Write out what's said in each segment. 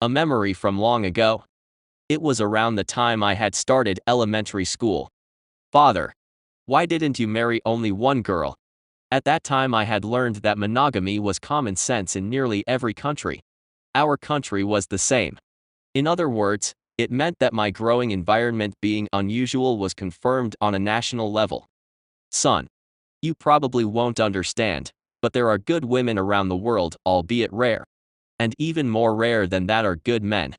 A memory from long ago. It was around the time I had started elementary school. Father, why didn't you marry only one girl? At that time I had learned that monogamy was common sense in nearly every country. Our country was the same. In other words, it meant that my growing environment being unusual was confirmed on a national level. Son, you probably won't understand, but there are good women around the world, albeit rare. And even more rare than that are good men.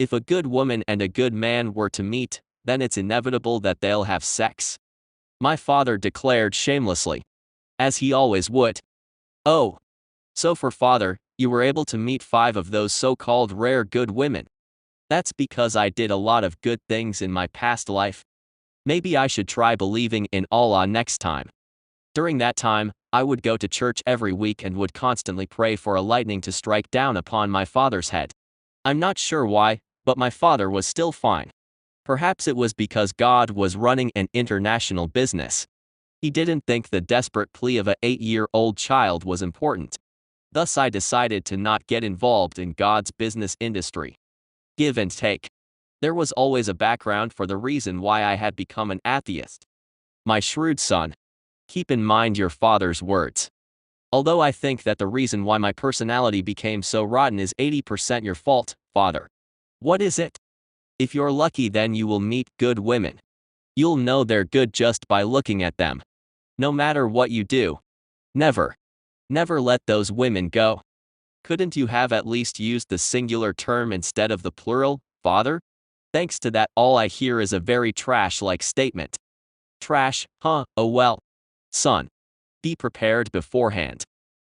If a good woman and a good man were to meet, then it's inevitable that they'll have sex. My father declared shamelessly. As he always would. Oh. So for father, you were able to meet 5 of those so-called rare good women. That's because I did a lot of good things in my past life. Maybe I should try believing in Allah next time. During that time, I would go to church every week and would constantly pray for a lightning to strike down upon my father's head. I'm not sure why, but my father was still fine. Perhaps it was because God was running an international business. He didn't think the desperate plea of a 8-year-old child was important. Thus I decided to not get involved in God's business industry. Give and take. There was always a background for the reason why I had become an atheist. My shrewd son. Keep in mind your father's words. Although I think that the reason why my personality became so rotten is 80% your fault, father. What is it? If you're lucky, then you will meet good women. You'll know they're good just by looking at them. No matter what you do. Never let those women go. Couldn't you have at least used the singular term instead of the plural, father? Thanks to that, all I hear is a very trash-like statement. Trash, huh? Oh well. Son. Be prepared beforehand.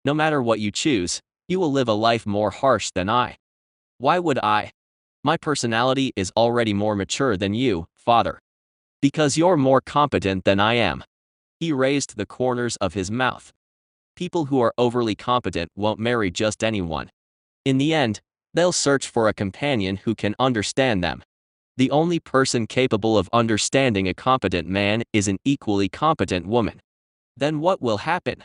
No matter what you choose, you will live a life more harsh than I. Why would I? My personality is already more mature than you, father. Because you're more competent than I am. He raised the corners of his mouth. People who are overly competent won't marry just anyone. In the end, they'll search for a companion who can understand them. The only person capable of understanding a competent man is an equally competent woman. Then what will happen?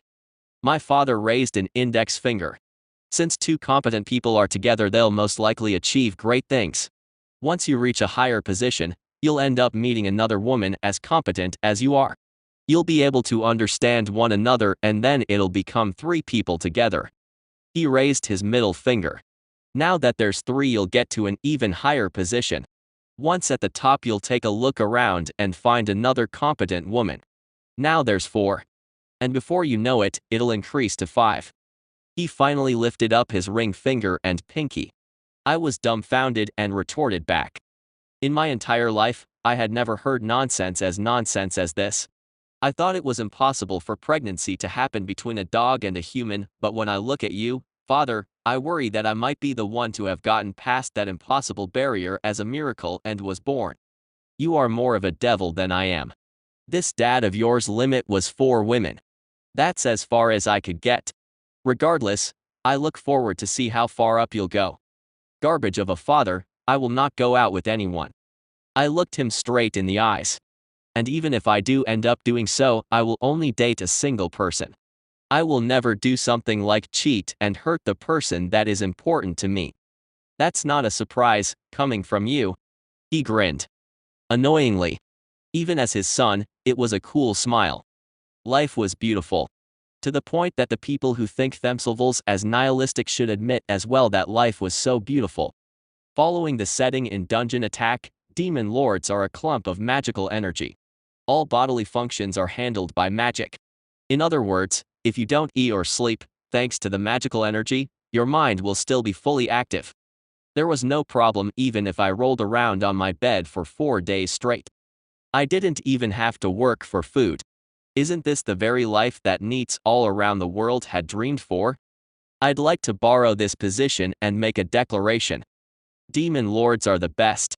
My father raised an index finger. Since 2 competent people are together, they'll most likely achieve great things. Once you reach a higher position, you'll end up meeting another woman as competent as you are. You'll be able to understand one another, and then it'll become 3 people together. He raised his middle finger. Now that there's 3, you'll get to an even higher position. Once at the top, you'll take a look around and find another competent woman. Now there's 4. And before you know it, it'll increase to 5. He finally lifted up his ring finger and pinky. I was dumbfounded and retorted back. In my entire life, I had never heard nonsense as this. I thought it was impossible for pregnancy to happen between a dog and a human, but when I look at you, father, I worry that I might be the one to have gotten past that impossible barrier as a miracle and was born. You are more of a devil than I am. This dad of yours limit was 4 women. That's as far as I could get. Regardless, I look forward to see how far up you'll go. Garbage of a father, I will not go out with anyone. I looked him straight in the eyes. And even if I do end up doing so, I will only date a single person. I will never do something like cheat and hurt the person that is important to me. That's not a surprise, coming from you. He grinned. Annoyingly. Even as his son, it was a cool smile. Life was beautiful. To the point that the people who think themselves as nihilistic should admit as well that life was so beautiful. Following the setting in Dungeon Attack, demon lords are a clump of magical energy. All bodily functions are handled by magic. In other words, if you don't eat or sleep, thanks to the magical energy, your mind will still be fully active. There was no problem even if I rolled around on my bed for 4 days straight. I didn't even have to work for food. Isn't this the very life that Neets all around the world had dreamed for? I'd like to borrow this position and make a declaration. Demon lords are the best.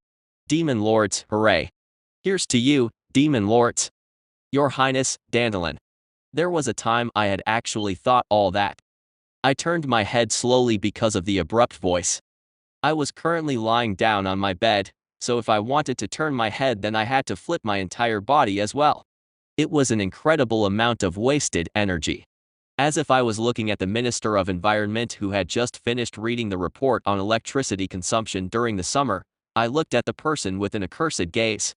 Demon lords, hooray. Here's to you, demon lords. Your Highness, Dandelion. There was a time I had actually thought all that. I turned my head slowly because of the abrupt voice. I was currently lying down on my bed, so if I wanted to turn my head, then I had to flip my entire body as well. It was an incredible amount of wasted energy. As if I was looking at the Minister of Environment who had just finished reading the report on electricity consumption during the summer, I looked at the person with an accursed gaze.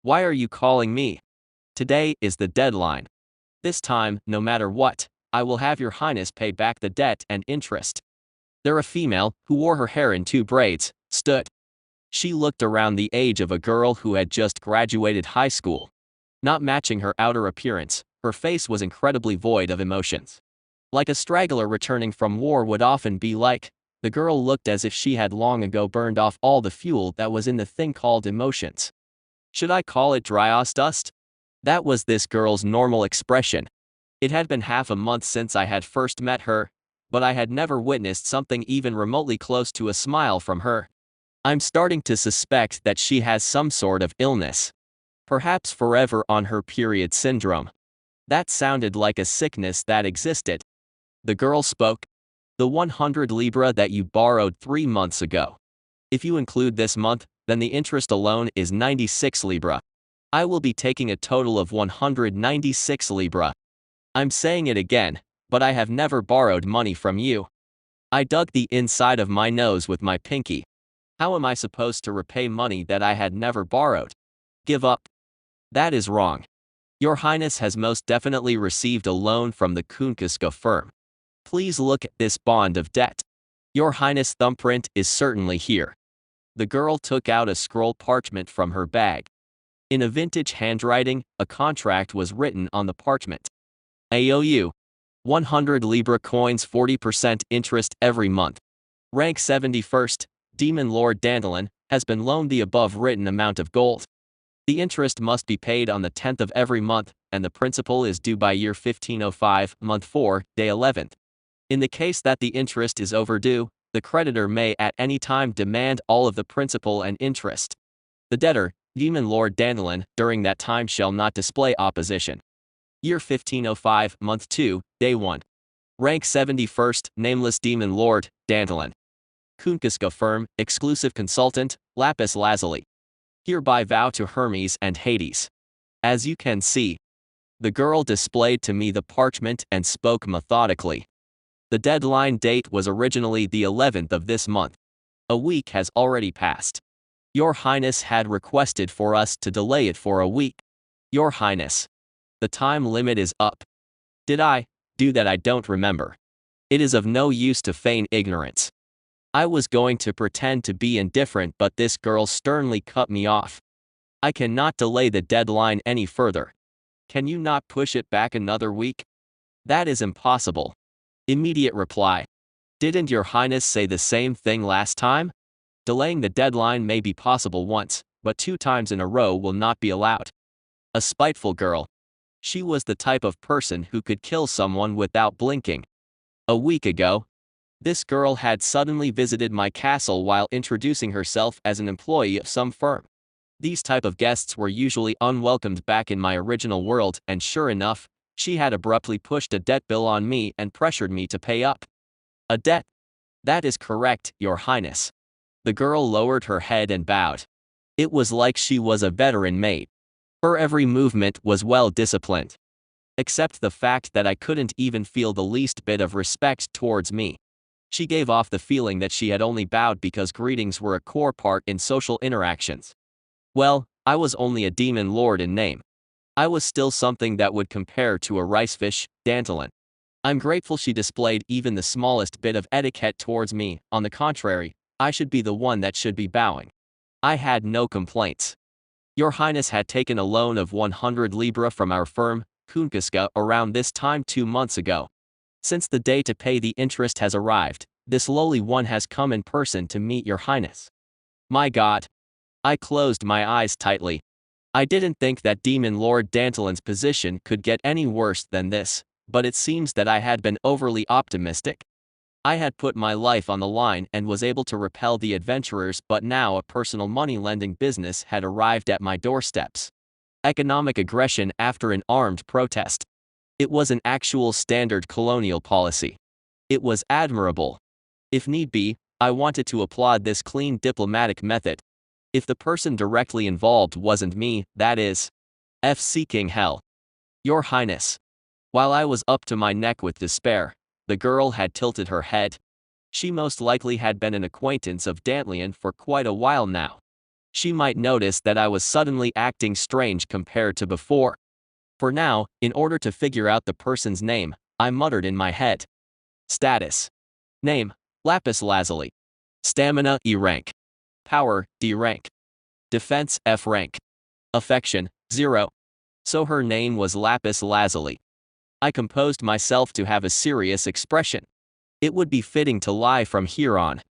Why are you calling me? Today is the deadline. This time, no matter what, I will have your highness pay back the debt and interest. There a female, who wore her hair in 2 braids, stood. She looked around the age of a girl who had just graduated high school. Not matching her outer appearance, her face was incredibly void of emotions. Like a straggler returning from war would often be like, the girl looked as if she had long ago burned off all the fuel that was in the thing called emotions. Should I call it dust? That was this girl's normal expression. It had been half a month since I had first met her, but I had never witnessed something even remotely close to a smile from her. I'm starting to suspect that she has some sort of illness. Perhaps forever on her period syndrome. That sounded like a sickness that existed. The girl spoke. The 100 libra that you borrowed 3 months ago. If you include this month, then the interest alone is 96 libra. I will be taking a total of 196 libra. I'm saying it again, but I have never borrowed money from you. I dug the inside of my nose with my pinky. How am I supposed to repay money that I had never borrowed? Give up. That is wrong. Your Highness has most definitely received a loan from the Kunkuska firm. Please look at this bond of debt. Your Highness' thumbprint is certainly here. The girl took out a scroll parchment from her bag. In a vintage handwriting, a contract was written on the parchment. AOU. 100 Libra coins 40% interest every month. Rank 71st, Demon Lord Dandelion, has been loaned the above written amount of gold. The interest must be paid on the 10th of every month, and the principal is due by year 1505, month 4, day 11th. In the case that the interest is overdue, the creditor may at any time demand all of the principal and interest. The debtor, Demon Lord Dandelion, during that time shall not display opposition. Year 1505, month 2, day 1. Rank 71st, nameless Demon Lord, Dandelion. Kunkuska firm, exclusive consultant, Lapis Lazuli. Hereby vow to Hermes and Hades. As you can see. The girl displayed to me the parchment and spoke methodically. The deadline date was originally the 11th of this month. A week has already passed. Your Highness had requested for us to delay it for a week. Your Highness. The time limit is up. Did I do that? I don't remember. It is of no use to feign ignorance. I was going to pretend to be indifferent, but this girl sternly cut me off. I cannot delay the deadline any further. Can you not push it back another week? That is impossible. Immediate reply. Didn't Your Highness say the same thing last time? Delaying the deadline may be possible once, but 2 times in a row will not be allowed. A spiteful girl. She was the type of person who could kill someone without blinking. A week ago, this girl had suddenly visited my castle while introducing herself as an employee of some firm. These type of guests were usually unwelcomed back in my original world, and sure enough, she had abruptly pushed a debt bill on me and pressured me to pay up. A debt? That is correct, Your Highness. The girl lowered her head and bowed. It was like she was a veteran maid. Her every movement was well disciplined. Except the fact that I couldn't even feel the least bit of respect towards me. She gave off the feeling that she had only bowed because greetings were a core part in social interactions. Well, I was only a demon lord in name. I was still something that would compare to a ricefish, Dandelion. I'm grateful she displayed even the smallest bit of etiquette towards me. On the contrary, I should be the one that should be bowing. I had no complaints. Your Highness had taken a loan of 100 libra from our firm, Kunkuska, around this time 2 months ago. Since the day to pay the interest has arrived, this lowly one has come in person to meet Your Highness. My God. I closed my eyes tightly. I didn't think that Demon Lord Dandelion's position could get any worse than this, but it seems that I had been overly optimistic. I had put my life on the line and was able to repel the adventurers, but now a personal money-lending business had arrived at my doorsteps. Economic aggression after an armed protest. It was an actual standard colonial policy. It was admirable. If need be, I wanted to applaud this clean diplomatic method. If the person directly involved wasn't me, that is. Seeking hell. Your Highness. While I was up to my neck with despair, the girl had tilted her head. She most likely had been an acquaintance of Dantlian for quite a while now. She might notice that I was suddenly acting strange compared to before. For now, in order to figure out the person's name, I muttered in my head. Status. Name, Lapis Lazuli. Stamina, E rank. Power, D rank. Defense, F rank. Affection, 0. So her name was Lapis Lazuli. I composed myself to have a serious expression. It would be fitting to lie from here on.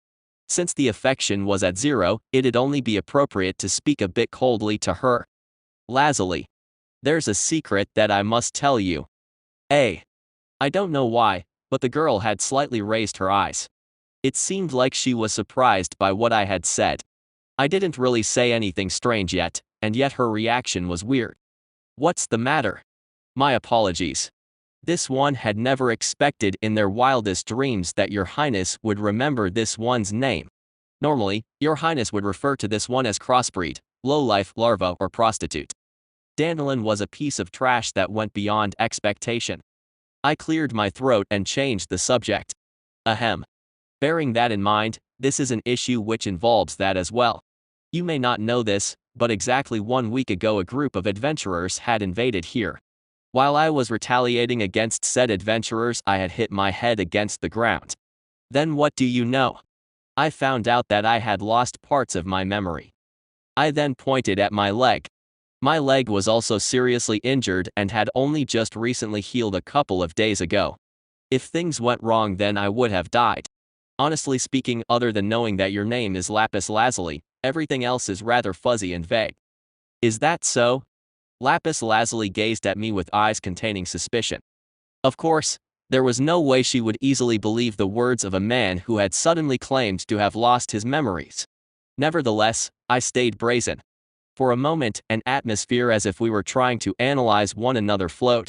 Since the affection was at 0, it'd only be appropriate to speak a bit coldly to her. Lazuli. There's a secret that I must tell you. I don't know why, but the girl had slightly raised her eyes. It seemed like she was surprised by what I had said. I didn't really say anything strange yet, and yet her reaction was weird. What's the matter? My apologies. This one had never expected in their wildest dreams that Your Highness would remember this one's name. Normally, Your Highness would refer to this one as crossbreed, lowlife, larva, or prostitute. Dandelion was a piece of trash that went beyond expectation. I cleared my throat and changed the subject. Ahem. Bearing that in mind, this is an issue which involves that as well. You may not know this, but exactly 1 week ago a group of adventurers had invaded here. While I was retaliating against said adventurers, I had hit my head against the ground. Then what do you know? I found out that I had lost parts of my memory. I then pointed at my leg. My leg was also seriously injured and had only just recently healed a couple of days ago. If things went wrong, then I would have died. Honestly speaking, other than knowing that your name is Lapis Lazuli, everything else is rather fuzzy and vague. Is that so? Lapis Lazuli gazed at me with eyes containing suspicion. Of course, there was no way she would easily believe the words of a man who had suddenly claimed to have lost his memories. Nevertheless, I stayed brazen. For a moment, an atmosphere as if we were trying to analyze one another flowed.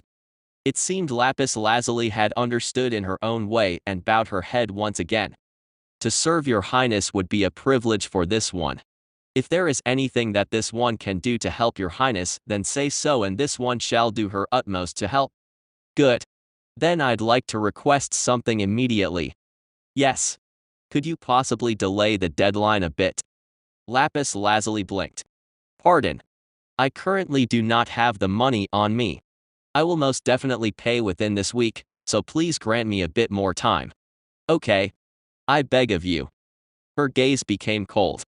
It seemed Lapis Lazuli had understood in her own way and bowed her head once again. To serve Your Highness would be a privilege for this one. If there is anything that this one can do to help Your Highness, then say so, and this one shall do her utmost to help. Good. Then I'd like to request something immediately. Yes. Could you possibly delay the deadline a bit? Lapis Lazuli blinked. Pardon. I currently do not have the money on me. I will most definitely pay within this week, so please grant me a bit more time. Okay. I beg of you. Her gaze became cold.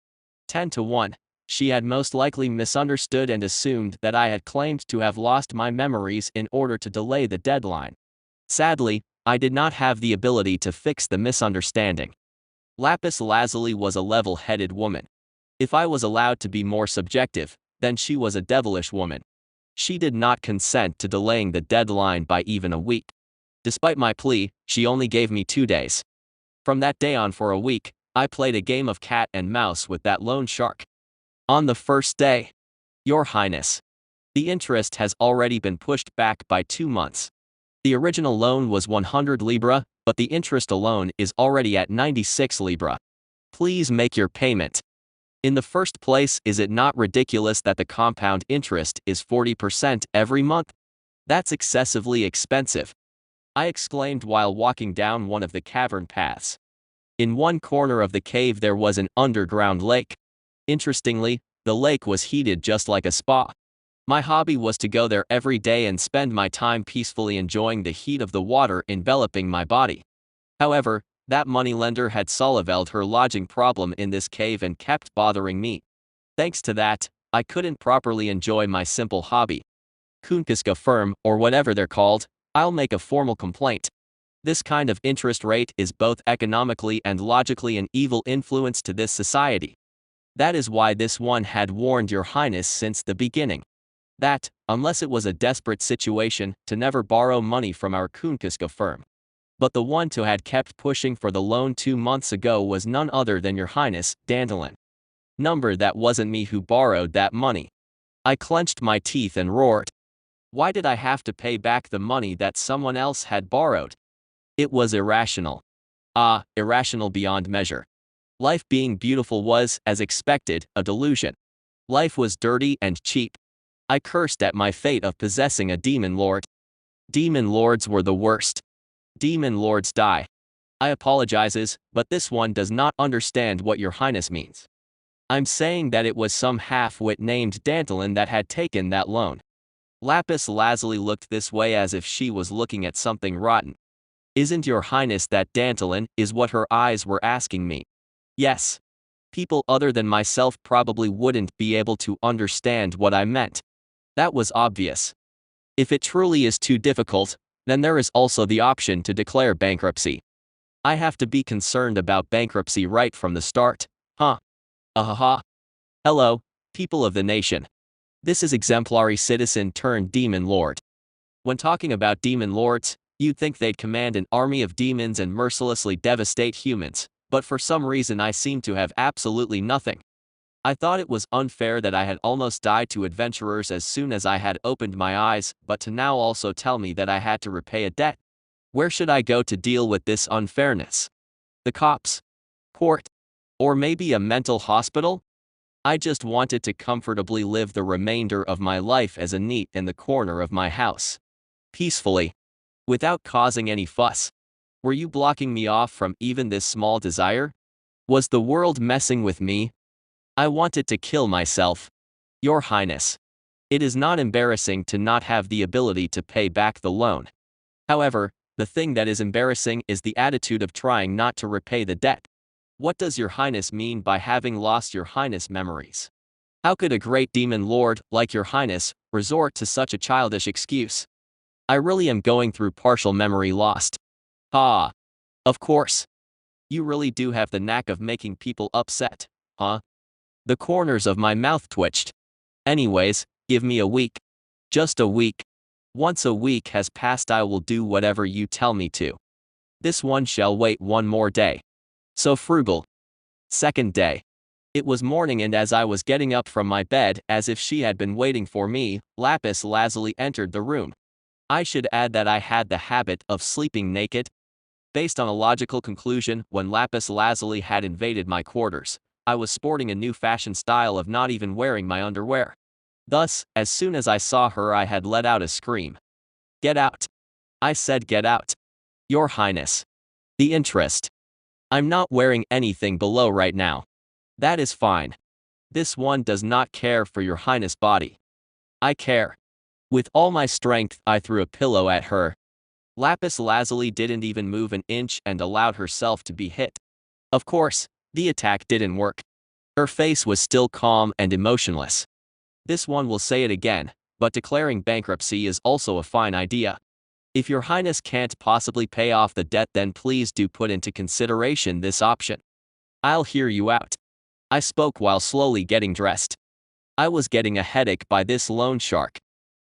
10-1. She had most likely misunderstood and assumed that I had claimed to have lost my memories in order to delay the deadline. Sadly, I did not have the ability to fix the misunderstanding. Lapis Lazuli was a level-headed woman. If I was allowed to be more subjective, then she was a devilish woman. She did not consent to delaying the deadline by even a week. Despite my plea, she only gave me 2 days. From that day on for a week, I played a game of cat and mouse with that loan shark. On the first day, Your Highness, the interest has already been pushed back by 2 months. The original loan was 100 Libra, but the interest alone is already at 96 Libra. Please make your payment. In the first place, is it not ridiculous that the compound interest is 40% every month? That's excessively expensive, I exclaimed while walking down one of the cavern paths. In one corner of the cave there was an underground lake. Interestingly, the lake was heated just like a spa. My hobby was to go there every day and spend my time peacefully enjoying the heat of the water enveloping my body. However, that moneylender had solved her lodging problem in this cave and kept bothering me. Thanks to that, I couldn't properly enjoy my simple hobby. Kunkiska firm, or whatever they're called, I'll make a formal complaint. This kind of interest rate is both economically and logically an evil influence to this society. That is why this one had warned Your Highness since the beginning. That, unless it was a desperate situation, to never borrow money from our Kunkiska firm. But the one who had kept pushing for the loan 2 months ago was none other than Your Highness, Dandelion. Number, that wasn't me who borrowed that money. I clenched my teeth and roared. Why did I have to pay back the money that someone else had borrowed? It was irrational. Irrational beyond measure. Life being beautiful was, as expected, a delusion. Life was dirty and cheap. I cursed at my fate of possessing a demon lord. Demon lords were the worst. Demon lords die. I apologizes, but this one does not understand what your highness means. I'm saying that it was some half-wit named Dantelin that had taken that loan. Lapis lazuli looked this way as if she was looking at something rotten. Isn't your highness that Dantelin, is what her eyes were asking me. Yes. People other than myself probably wouldn't be able to understand what I meant. That was obvious. If it truly is too difficult, then there is also the option to declare bankruptcy. I have to be concerned about bankruptcy right from the start, huh? Ahaha. Hello, people of the nation. This is exemplary citizen turned demon lord. When talking about demon lords, you'd think they'd command an army of demons and mercilessly devastate humans, but for some reason I seem to have absolutely nothing. I thought it was unfair that I had almost died to adventurers as soon as I had opened my eyes, but to now also tell me that I had to repay a debt. Where should I go to deal with this unfairness? The cops? Court? Or maybe a mental hospital? I just wanted to comfortably live the remainder of my life as a neat in the corner of my house. Peacefully. Without causing any fuss. Were you blocking me off from even this small desire? Was the world messing with me? I wanted to kill myself. Your Highness. It is not embarrassing to not have the ability to pay back the loan. However, the thing that is embarrassing is the attitude of trying not to repay the debt. What does your highness mean by having lost your highness memories? How could a great demon lord, like your highness, resort to such a childish excuse? I really am going through partial memory lost. Ah. Of course. You really do have the knack of making people upset, huh? The corners of my mouth twitched. Anyways, give me a week. Just a week. Once a week has passed I will do whatever you tell me to. This one shall wait one more day. So frugal. Second day. It was morning and as I was getting up from my bed, as if she had been waiting for me, Lapis lazuli entered the room. I should add that I had the habit of sleeping naked. Based on a logical conclusion, when Lapis lazuli had invaded my quarters, I was sporting a new fashion style of not even wearing my underwear. Thus, as soon as I saw her I had let out a scream. Get out. I said get out. Your Highness. The interest. I'm not wearing anything below right now. That is fine. This one does not care for your highness body. I care. With all my strength I threw a pillow at her. Lapis lazuli didn't even move an inch and allowed herself to be hit. Of course, the attack didn't work. Her face was still calm and emotionless. This one will say it again, but declaring bankruptcy is also a fine idea. If your highness can't possibly pay off the debt then please do put into consideration this option. I'll hear you out. I spoke while slowly getting dressed. I was getting a headache by this loan shark.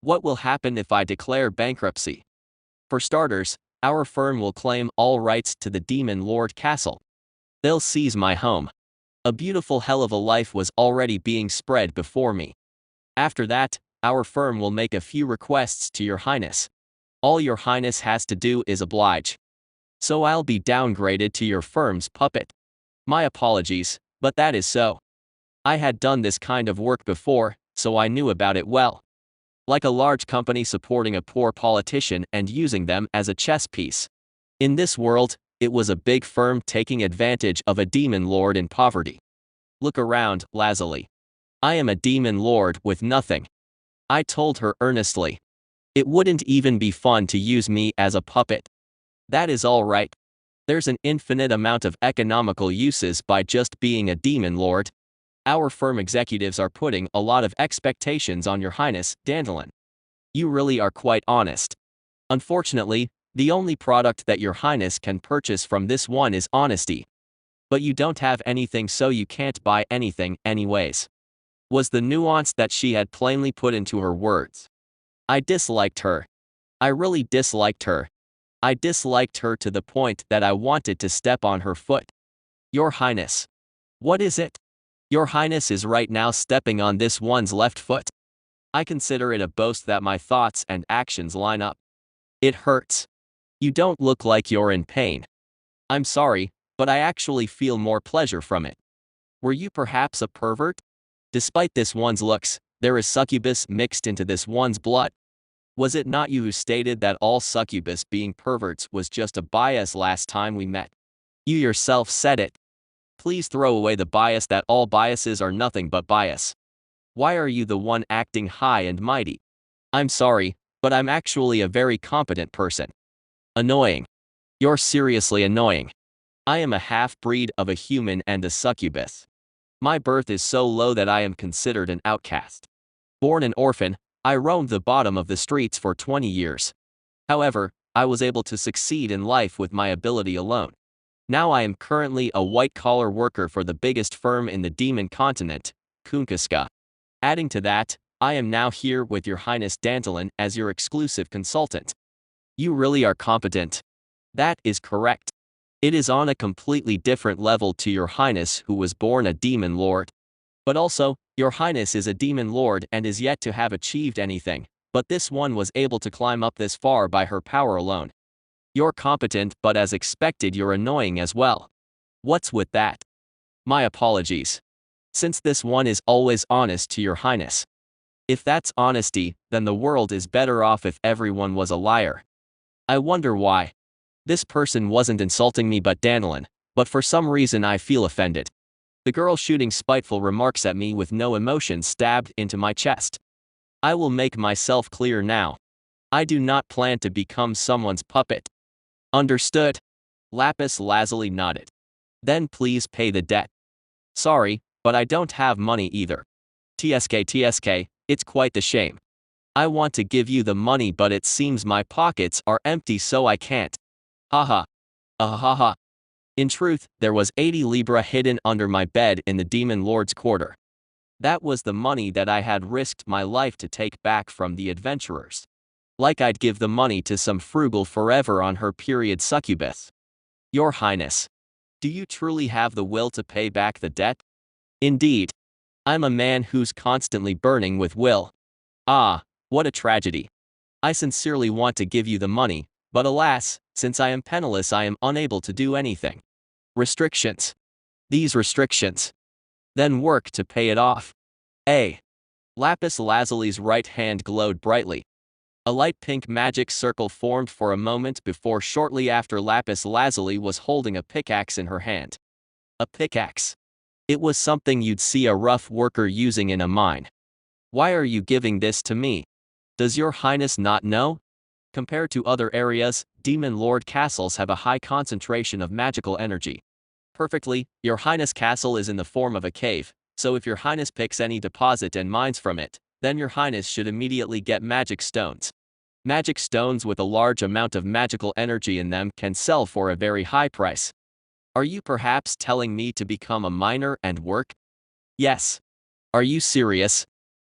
What will happen if I declare bankruptcy? For starters, our firm will claim all rights to the Demon Lord Castle. They'll seize my home. A beautiful hell of a life was already being spread before me. After that, our firm will make a few requests to your highness. All your highness has to do is oblige. So I'll be downgraded to your firm's puppet. My apologies, but that is so. I had done this kind of work before, so I knew about it well. Like a large company supporting a poor politician and using them as a chess piece. In this world, it was a big firm taking advantage of a demon lord in poverty. Look around, lazuli. I am a demon lord with nothing. I told her earnestly. It wouldn't even be fun to use me as a puppet. That is all right. There's an infinite amount of economical uses by just being a demon lord. Our firm executives are putting a lot of expectations on your highness, Dandelion. You really are quite honest. Unfortunately, the only product that your highness can purchase from this one is honesty. But you don't have anything so you can't buy anything anyways. Was the nuance that she had plainly put into her words. I disliked her. I really disliked her. I disliked her to the point that I wanted to step on her foot. Your highness. What is it? Your highness is right now stepping on this one's left foot. I consider it a boast that my thoughts and actions line up. It hurts. You don't look like you're in pain. I'm sorry, but I actually feel more pleasure from it. Were you perhaps a pervert? Despite this one's looks, there is succubus mixed into this one's blood. Was it not you who stated that all succubus being perverts was just a bias last time we met? You yourself said it. Please throw away the bias that all biases are nothing but bias. Why are you the one acting high and mighty? I'm sorry, but I'm actually a very competent person. Annoying. You're seriously annoying. I am a half-breed of a human and a succubus. My birth is so low that I am considered an outcast. Born an orphan, I roamed the bottom of the streets for 20 years. However, I was able to succeed in life with my ability alone. Now I am currently a white-collar worker for the biggest firm in the demon continent, Kunkuska. Adding to that, I am now here with Your Highness Dandelion as your exclusive consultant. You really are competent. That is correct. It is on a completely different level to Your Highness who was born a demon lord. But also, Your Highness is a demon lord and is yet to have achieved anything, but this one was able to climb up this far by her power alone. You're competent, but as expected you're annoying as well. What's with that? My apologies. Since this one is always honest to Your Highness. If that's honesty, then the world is better off if everyone was a liar. I wonder why. This person wasn't insulting me but Dandelion, but for some reason I feel offended. The girl shooting spiteful remarks at me with no emotion stabbed into my chest. I will make myself clear now. I do not plan to become someone's puppet. Understood? Lapis lazuli nodded. Then please pay the debt. Sorry, but I don't have money either. TSK, it's quite the shame. I want to give you the money but it seems my pockets are empty so I can't. Haha. Ahaha. In truth, there was 80 Libra hidden under my bed in the Demon Lord's quarter. That was the money that I had risked my life to take back from the adventurers. Like I'd give the money to some frugal forever on her period succubus. Your Highness. Do you truly have the will to pay back the debt? Indeed. I'm a man who's constantly burning with will. Ah, what a tragedy. I sincerely want to give you the money, but alas, since I am penniless I am unable to do anything. Restrictions. These restrictions. Then work to pay it off. A. Lapis Lazuli's right hand glowed brightly. A light pink magic circle formed for a moment before shortly after Lapis Lazuli was holding a pickaxe in her hand. A pickaxe. It was something you'd see a rough worker using in a mine. Why are you giving this to me? Does Your Highness not know? Compared to other areas, Demon Lord castles have a high concentration of magical energy. Perfectly, Your Highness castle is in the form of a cave, so if Your Highness picks any deposit and mines from it, then Your Highness should immediately get magic stones. Magic stones with a large amount of magical energy in them can sell for a very high price. Are you perhaps telling me to become a miner and work? Yes. Are you serious?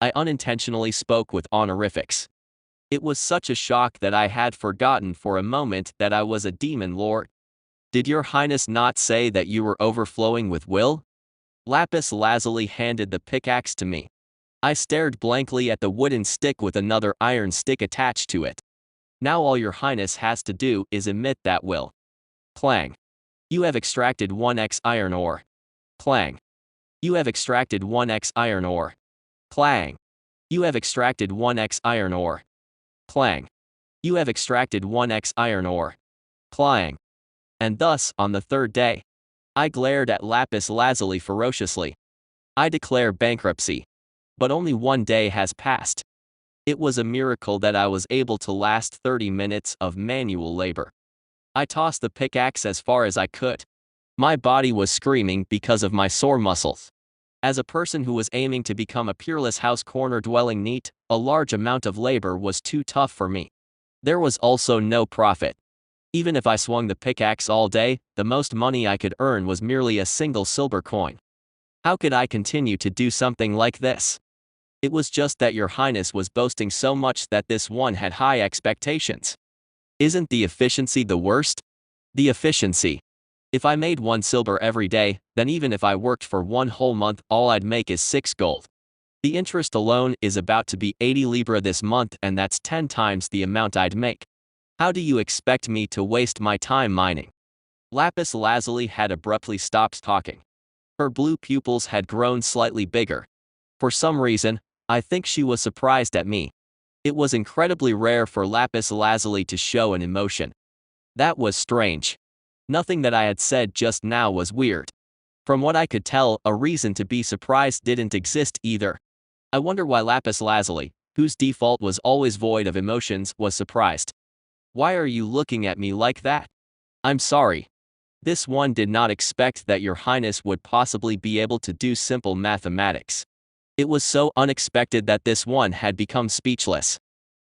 I unintentionally spoke with honorifics. It was such a shock that I had forgotten for a moment that I was a demon lord. Did Your Highness not say that you were overflowing with will? Lapis Lazuli handed the pickaxe to me. I stared blankly at the wooden stick with another iron stick attached to it. Now all Your Highness has to do is emit that will. Clang. You have extracted 1x iron ore. Clang. You have extracted 1x iron ore. Clang. You have extracted 1x iron ore. Clang. You have extracted 1x iron ore. Clang. And thus, on the third day, I glared at Lapis Lazuli ferociously. I declare bankruptcy. But only 1 day has passed. It was a miracle that I was able to last 30 minutes of manual labor. I tossed the pickaxe as far as I could. My body was screaming because of my sore muscles. As a person who was aiming to become a peerless house corner dwelling neat, a large amount of labor was too tough for me. There was also no profit. Even if I swung the pickaxe all day, the most money I could earn was merely a single silver coin. How could I continue to do something like this? It was just that Your Highness was boasting so much that this one had high expectations. Isn't the efficiency the worst? The efficiency. If I made 1 silver every day, then even if I worked for 1 whole month all I'd make is 6 gold. The interest alone is about to be 80 Libra this month and that's 10 times the amount I'd make. How do you expect me to waste my time mining? Lapis Lazuli had abruptly stopped talking. Her blue pupils had grown slightly bigger. For some reason, I think she was surprised at me. It was incredibly rare for lapis lazuli to show an emotion. That was strange. Nothing that I had said just now was weird. From what I could tell, a reason to be surprised didn't exist either. I wonder why lapis lazuli, whose default was always void of emotions, was surprised. Why are you looking at me like that? I'm sorry. This one did not expect that your highness would possibly be able to do simple mathematics. It was so unexpected that this one had become speechless.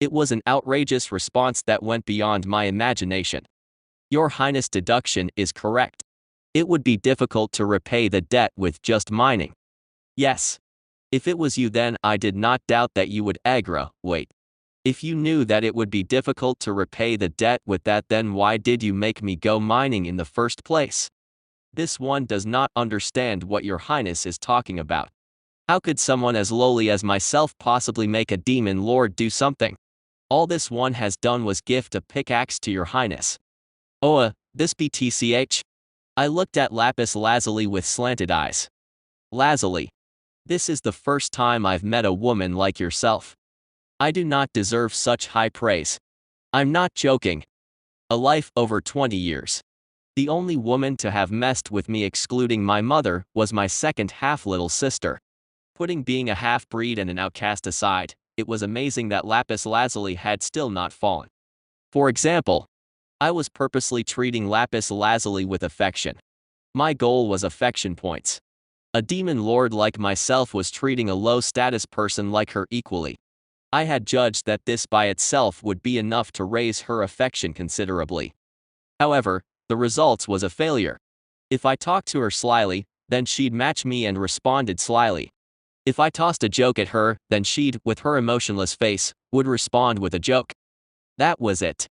It was an outrageous response that went beyond my imagination. Your highness' deduction is correct. It would be difficult to repay the debt with just mining. Yes. If it was you, then I did not doubt that you would wait. If you knew that it would be difficult to repay the debt with that, then why did you make me go mining in the first place? This one does not understand what your highness is talking about. How could someone as lowly as myself possibly make a demon lord do something? All this one has done was gift a pickaxe to your highness. This BTCH? I looked at lapis lazuli with slanted eyes. Lazuli. This is the first time I've met a woman like yourself. I do not deserve such high praise. I'm not joking. A life over 20 years. The only woman to have messed with me excluding my mother was my second half-little sister. Putting being a half-breed and an outcast aside, it was amazing that lapis lazuli had still not fallen. For example, I was purposely treating lapis lazuli with affection. My goal was affection points. A demon lord like myself was treating a low-status person like her equally. I had judged that this by itself would be enough to raise her affection considerably. However, the results was a failure. If I talked to her slyly, then she'd match me and responded slyly. If I tossed a joke at her, then she'd, with her emotionless face, would respond with a joke. That was it.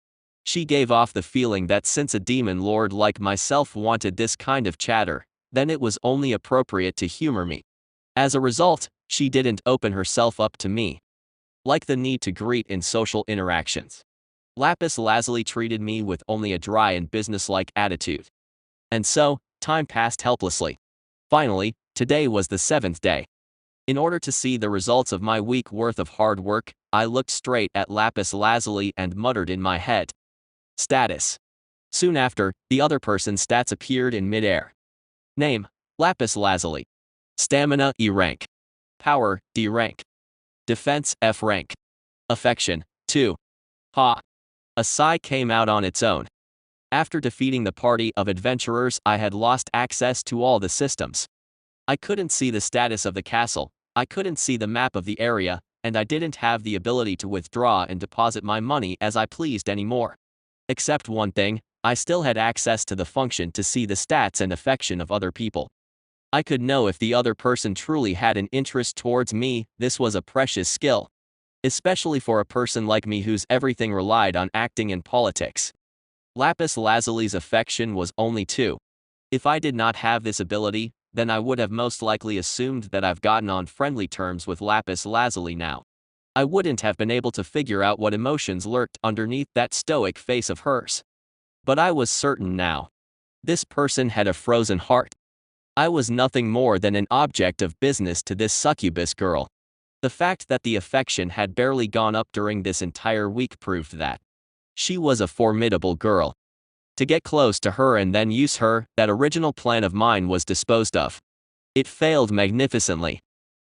She gave off the feeling that since a demon lord like myself wanted this kind of chatter, then it was only appropriate to humor me. As a result, she didn't open herself up to me. Like the need to greet in social interactions. Lapis lazuli treated me with only a dry and businesslike attitude. And so, time passed helplessly. Finally, today was the 7th day. In order to see the results of my week worth of hard work, I looked straight at lapis lazuli and muttered in my head. Status. Soon after, the other person's stats appeared in midair. Name, lapis lazuli. Stamina, E rank. Power, D rank. Defense, F rank. Affection, 2. Ha. A sigh came out on its own. After defeating the party of adventurers, I had lost access to all the systems. I couldn't see the status of the castle, I couldn't see the map of the area, and I didn't have the ability to withdraw and deposit my money as I pleased anymore. Except one thing, I still had access to the function to see the stats and affection of other people. I could know if the other person truly had an interest towards me. This was a precious skill. Especially for a person like me whose everything relied on acting and politics. Lapis lazuli's affection was only 2. If I did not have this ability, then I would have most likely assumed that I've gotten on friendly terms with lapis lazuli now. I wouldn't have been able to figure out what emotions lurked underneath that stoic face of hers. But I was certain now. This person had a frozen heart. I was nothing more than an object of business to this succubus girl. The fact that the affection had barely gone up during this entire week proved that she was a formidable girl. To get close to her and then use her, that original plan of mine was disposed of. It failed magnificently.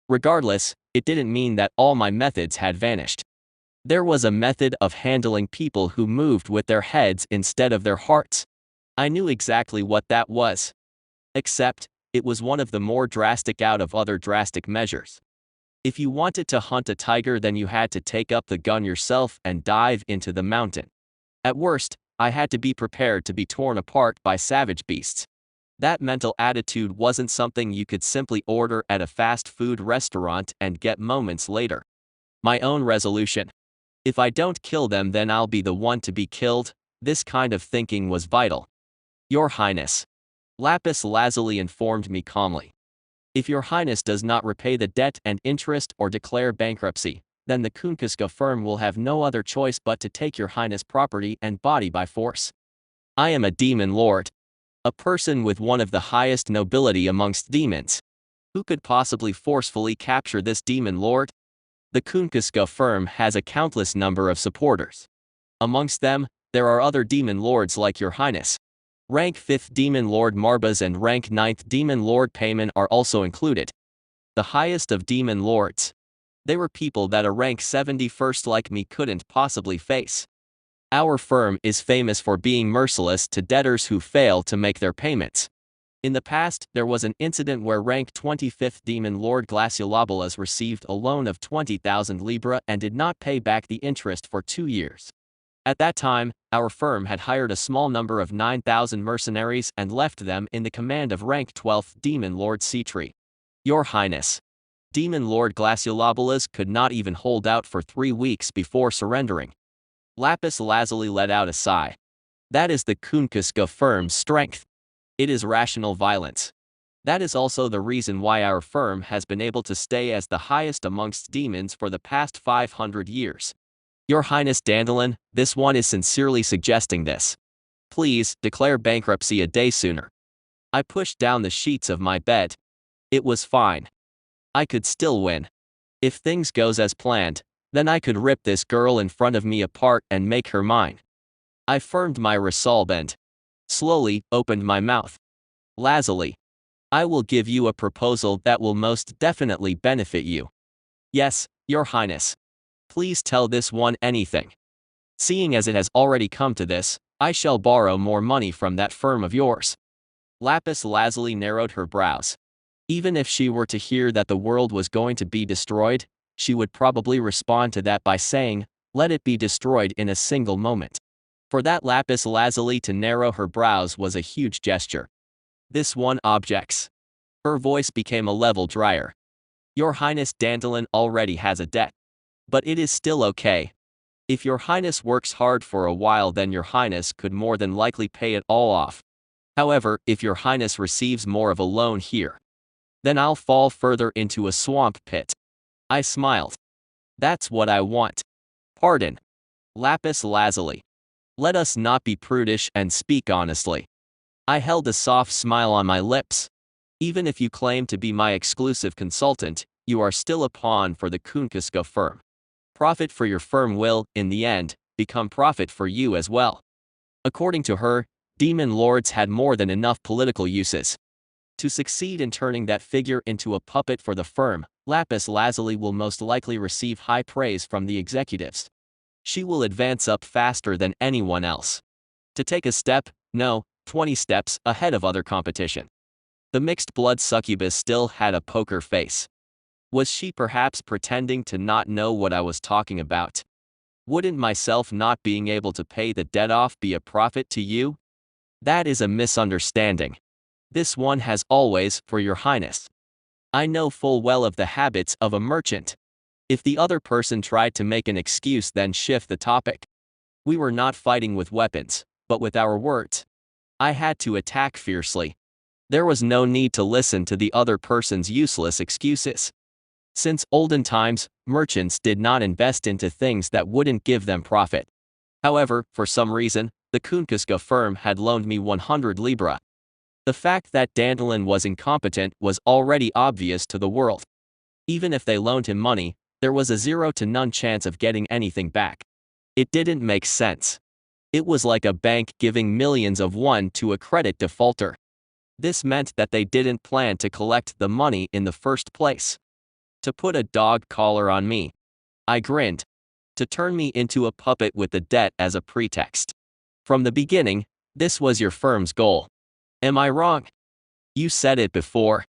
Regardless, it didn't mean that all my methods had vanished. There was a method of handling people who moved with their heads instead of their hearts. I knew exactly what that was. Except, it was one of the more drastic out of other drastic measures. If you wanted to hunt a tiger, then you had to take up the gun yourself and dive into the mountain. At worst, I had to be prepared to be torn apart by savage beasts. That mental attitude wasn't something you could simply order at a fast food restaurant and get moments later. My own resolution. If I don't kill them, then I'll be the one to be killed. This kind of thinking was vital. Your Highness. Lapis lazuli informed me calmly. If your Highness does not repay the debt and interest or declare bankruptcy, then the Kunkuska firm will have no other choice but to take your Highness' property and body by force. I am a demon lord. A person with one of the highest nobility amongst demons. Who could possibly forcefully capture this demon lord? The Kunkuska firm has a countless number of supporters. Amongst them, there are other demon lords like Your Highness. Rank 5th Demon Lord Marbas and rank 9th Demon Lord Payman are also included. The highest of demon lords. They were people that a rank 71st like me couldn't possibly face. Our firm is famous for being merciless to debtors who fail to make their payments. In the past, there was an incident where rank 25th Demon Lord Glaciolabalas received a loan of 20,000 Libra and did not pay back the interest for 2 years. At that time, our firm had hired a small number of 9,000 mercenaries and left them in the command of rank 12th Demon Lord Cetri. Your Highness. Demon Lord Glaciolabalas could not even hold out for 3 weeks before surrendering. Lapis Lazuli let out a sigh. That is the Kunkuska firm's strength. It is rational violence. That is also the reason why our firm has been able to stay as the highest amongst demons for the past 500 years. Your Highness Dandelion, this one is sincerely suggesting this. Please, declare bankruptcy a day sooner. I pushed down the sheets of my bed. It was fine. I could still win. If things goes as planned, then I could rip this girl in front of me apart and make her mine. I firmed my resolve and slowly opened my mouth. Lazuli, I will give you a proposal that will most definitely benefit you. Yes, Your Highness. Please tell this one anything. Seeing as it has already come to this, I shall borrow more money from that firm of yours. Lapis Lazuli narrowed her brows. Even if she were to hear that the world was going to be destroyed, she would probably respond to that by saying, let it be destroyed in a single moment. For that Lapis Lazuli to narrow her brows was a huge gesture. This one objects. Her voice became a level drier. Your Highness Dandelion already has a debt. But it is still okay. If Your Highness works hard for a while, then Your Highness could more than likely pay it all off. However, if Your Highness receives more of a loan here, then I'll fall further into a swamp pit. I smiled. That's what I want. Pardon. Lapis Lazuli. Let us not be prudish and speak honestly. I held a soft smile on my lips. Even if you claim to be my exclusive consultant, you are still a pawn for the Kunkuska firm. Profit for your firm will, in the end, become profit for you as well. According to her, demon lords had more than enough political uses. To succeed in turning that figure into a puppet for the firm, Lapis Lazuli will most likely receive high praise from the executives. She will advance up faster than anyone else. To take a step, no, 20 steps ahead of other competition. The mixed blood succubus still had a poker face. Was she perhaps pretending to not know what I was talking about? Wouldn't myself not being able to pay the debt off be a profit to you? That is a misunderstanding. This one has always, for Your Highness. I know full well of the habits of a merchant. If the other person tried to make an excuse, then shift the topic. We were not fighting with weapons, but with our words. I had to attack fiercely. There was no need to listen to the other person's useless excuses. Since olden times, merchants did not invest into things that wouldn't give them profit. However, for some reason, the Kunkuska firm had loaned me 100 Libra. The fact that Dandelion was incompetent was already obvious to the world. Even if they loaned him money, there was a 0 to none chance of getting anything back. It didn't make sense. It was like a bank giving millions of won to a credit defaulter. This meant that they didn't plan to collect the money in the first place. To put a dog collar on me. I grinned. To turn me into a puppet with the debt as a pretext. From the beginning, this was your firm's goal. Am I wrong? You said it before.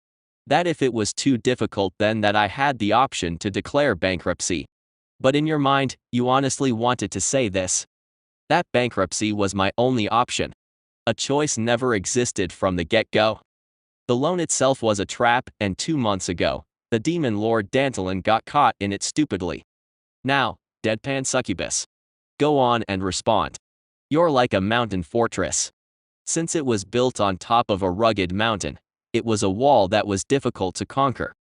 That if it was too difficult, then that I had the option to declare bankruptcy. But in your mind, you honestly wanted to say this. That bankruptcy was my only option. A choice never existed from the get-go. The loan itself was a trap, and 2 months ago, the demon lord Dandelion got caught in it stupidly. Now, deadpan succubus. Go on and respond. You're like a mountain fortress. Since it was built on top of a rugged mountain, it was a wall that was difficult to conquer.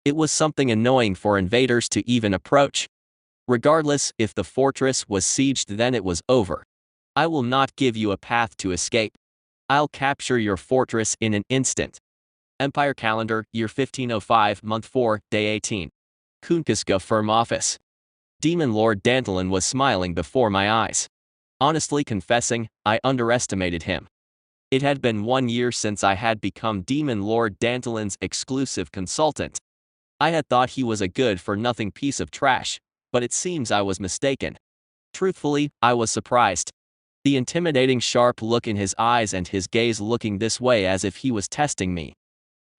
It was something annoying for invaders to even approach. Regardless, if the fortress was sieged, then it was over. I will not give you a path to escape. I'll capture your fortress in an instant. Empire Calendar, Year 1505, Month 4, Day 18. Kunkiska firm office. Demon Lord Dantelin was smiling before my eyes. Honestly confessing, I underestimated him. It had been 1 year since I had become Demon Lord Dantelin's exclusive consultant. I had thought he was a good-for-nothing piece of trash, but it seems I was mistaken. Truthfully, I was surprised. The intimidating sharp look in his eyes and his gaze looking this way as if he was testing me.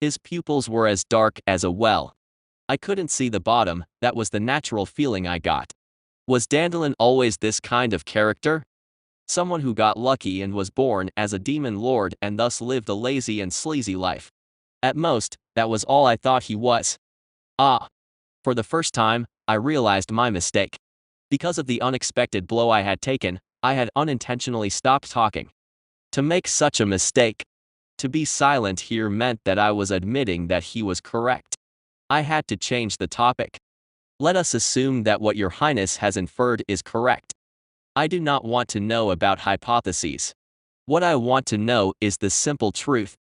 His pupils were as dark as a well. I couldn't see the bottom, that was the natural feeling I got. Was Dandelin always this kind of character? Someone who got lucky and was born as a demon lord and thus lived a lazy and sleazy life. At most, that was all I thought he was. Ah! For the first time, I realized my mistake. Because of the unexpected blow I had taken, I had unintentionally stopped talking. To make such a mistake, to be silent here meant that I was admitting that he was correct. I had to change the topic. Let us assume that what your highness has inferred is correct. I do not want to know about hypotheses. What I want to know is the simple truth.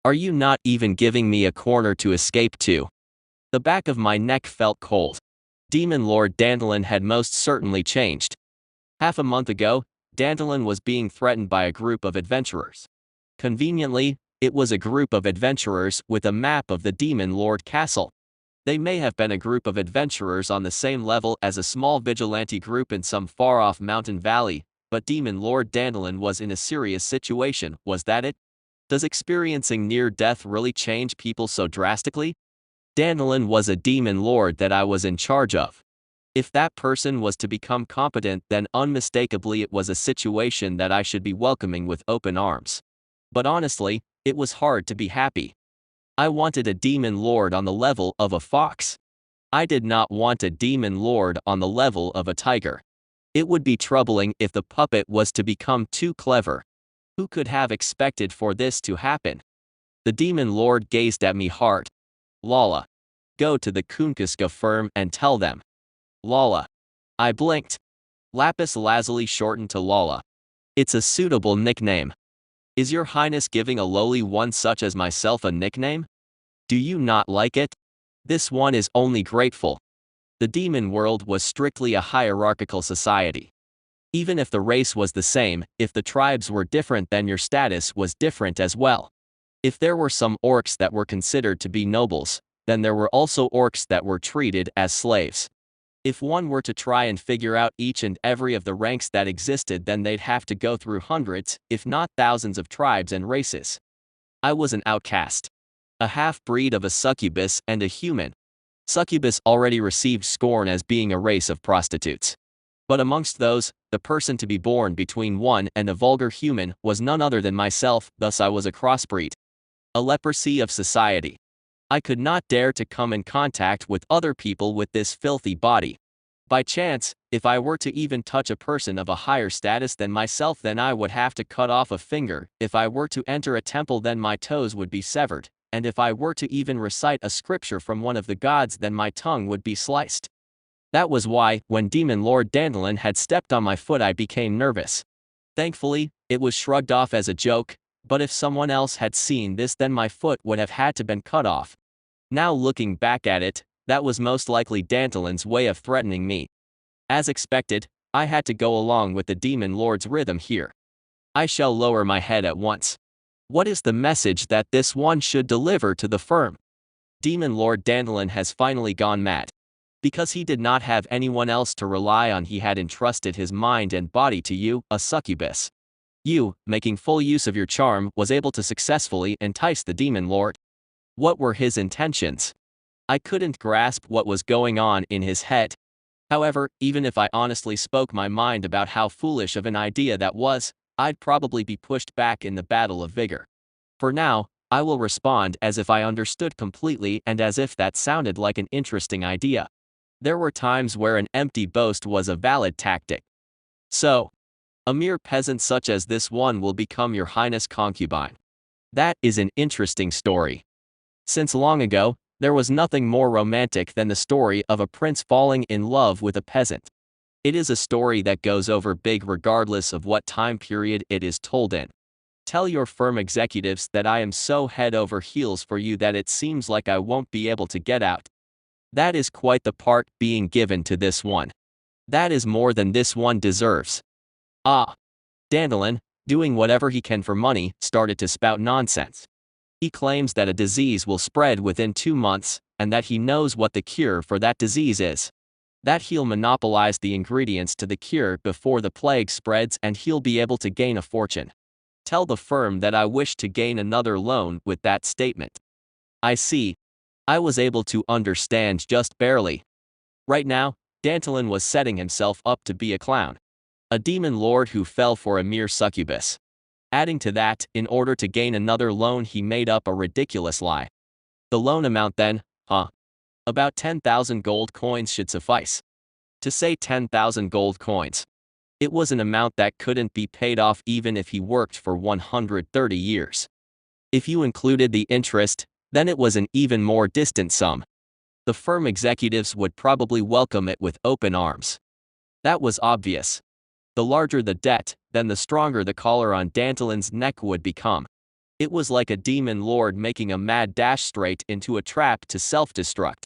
Are you not even giving me a corner to escape to? The back of my neck felt cold. Demon Lord Dandelin had most certainly changed. Half a month ago, Dandelin was being threatened by a group of adventurers. Conveniently, it was a group of adventurers with a map of the Demon Lord Castle. They may have been a group of adventurers on the same level as a small vigilante group in some far-off mountain valley, but Demon Lord Dandelin was in a serious situation, was that it? Does experiencing near-death really change people so drastically? Dandelin was a demon lord that I was in charge of. If that person was to become competent, then unmistakably it was a situation that I should be welcoming with open arms. But honestly, it was hard to be happy. I wanted a demon lord on the level of a fox. I did not want a demon lord on the level of a tiger. It would be troubling if the puppet was to become too clever. Who could have expected for this to happen? The demon lord gazed at me hard. Lala. Go to the Kunkiska firm and tell them. Lala. I blinked. Lapis lazuli shortened to Lala. It's a suitable nickname. Is your highness giving a lowly one such as myself a nickname? Do you not like it? This one is only grateful. The demon world was strictly a hierarchical society. Even if the race was the same, if the tribes were different, then your status was different as well. If there were some orcs that were considered to be nobles, then there were also orcs that were treated as slaves. If one were to try and figure out each and every of the ranks that existed, then they'd have to go through hundreds, if not thousands of tribes and races. I was an outcast. A half-breed of a succubus and a human. Succubus already received scorn as being a race of prostitutes. But amongst those, the person to be born between one and a vulgar human was none other than myself, thus I was a crossbreed. A leprosy of society. I could not dare to come in contact with other people with this filthy body. By chance, if I were to even touch a person of a higher status than myself, then I would have to cut off a finger. If I were to enter a temple, then my toes would be severed, and if I were to even recite a scripture from one of the gods, then my tongue would be sliced. That was why, when Demon Lord Dandelin had stepped on my foot, I became nervous. Thankfully, it was shrugged off as a joke, but if someone else had seen this, then my foot would have had to been cut off. Now looking back at it, that was most likely Dantelin's way of threatening me. As expected, I had to go along with the Demon Lord's rhythm here. I shall lower my head at once. What is the message that this one should deliver to the firm? Demon Lord Dandelin has finally gone mad. Because he did not have anyone else to rely on, he had entrusted his mind and body to you, a succubus. You, making full use of your charm, was able to successfully entice the Demon Lord. What were his intentions? I couldn't grasp what was going on in his head. However, even if I honestly spoke my mind about how foolish of an idea that was, I'd probably be pushed back in the battle of vigor. For now, I will respond as if I understood completely and as if that sounded like an interesting idea. There were times where an empty boast was a valid tactic. So, a mere peasant such as this one will become your highness' concubine. That is an interesting story. Since long ago, there was nothing more romantic than the story of a prince falling in love with a peasant. It is a story that goes over big regardless of what time period it is told in. Tell your firm executives that I am so head over heels for you that it seems like I won't be able to get out. That is quite the part being given to this one. That is more than this one deserves. Ah. Dandelion, doing whatever he can for money, started to spout nonsense. He claims that a disease will spread within 2 months, and that he knows what the cure for that disease is. That he'll monopolize the ingredients to the cure before the plague spreads and he'll be able to gain a fortune. Tell the firm that I wish to gain another loan with that statement. I see. I was able to understand just barely. Right now, Dandelion was setting himself up to be a clown. A demon lord who fell for a mere succubus. Adding to that, in order to gain another loan he made up a ridiculous lie. The loan amount then, about 10,000 gold coins should suffice. To say 10,000 gold coins. It was an amount that couldn't be paid off even if he worked for 130 years. If you included the interest, then it was an even more distant sum. The firm executives would probably welcome it with open arms. That was obvious. The larger the debt, then the stronger the collar on Dandelion's neck would become. It was like a demon lord making a mad dash straight into a trap to self-destruct.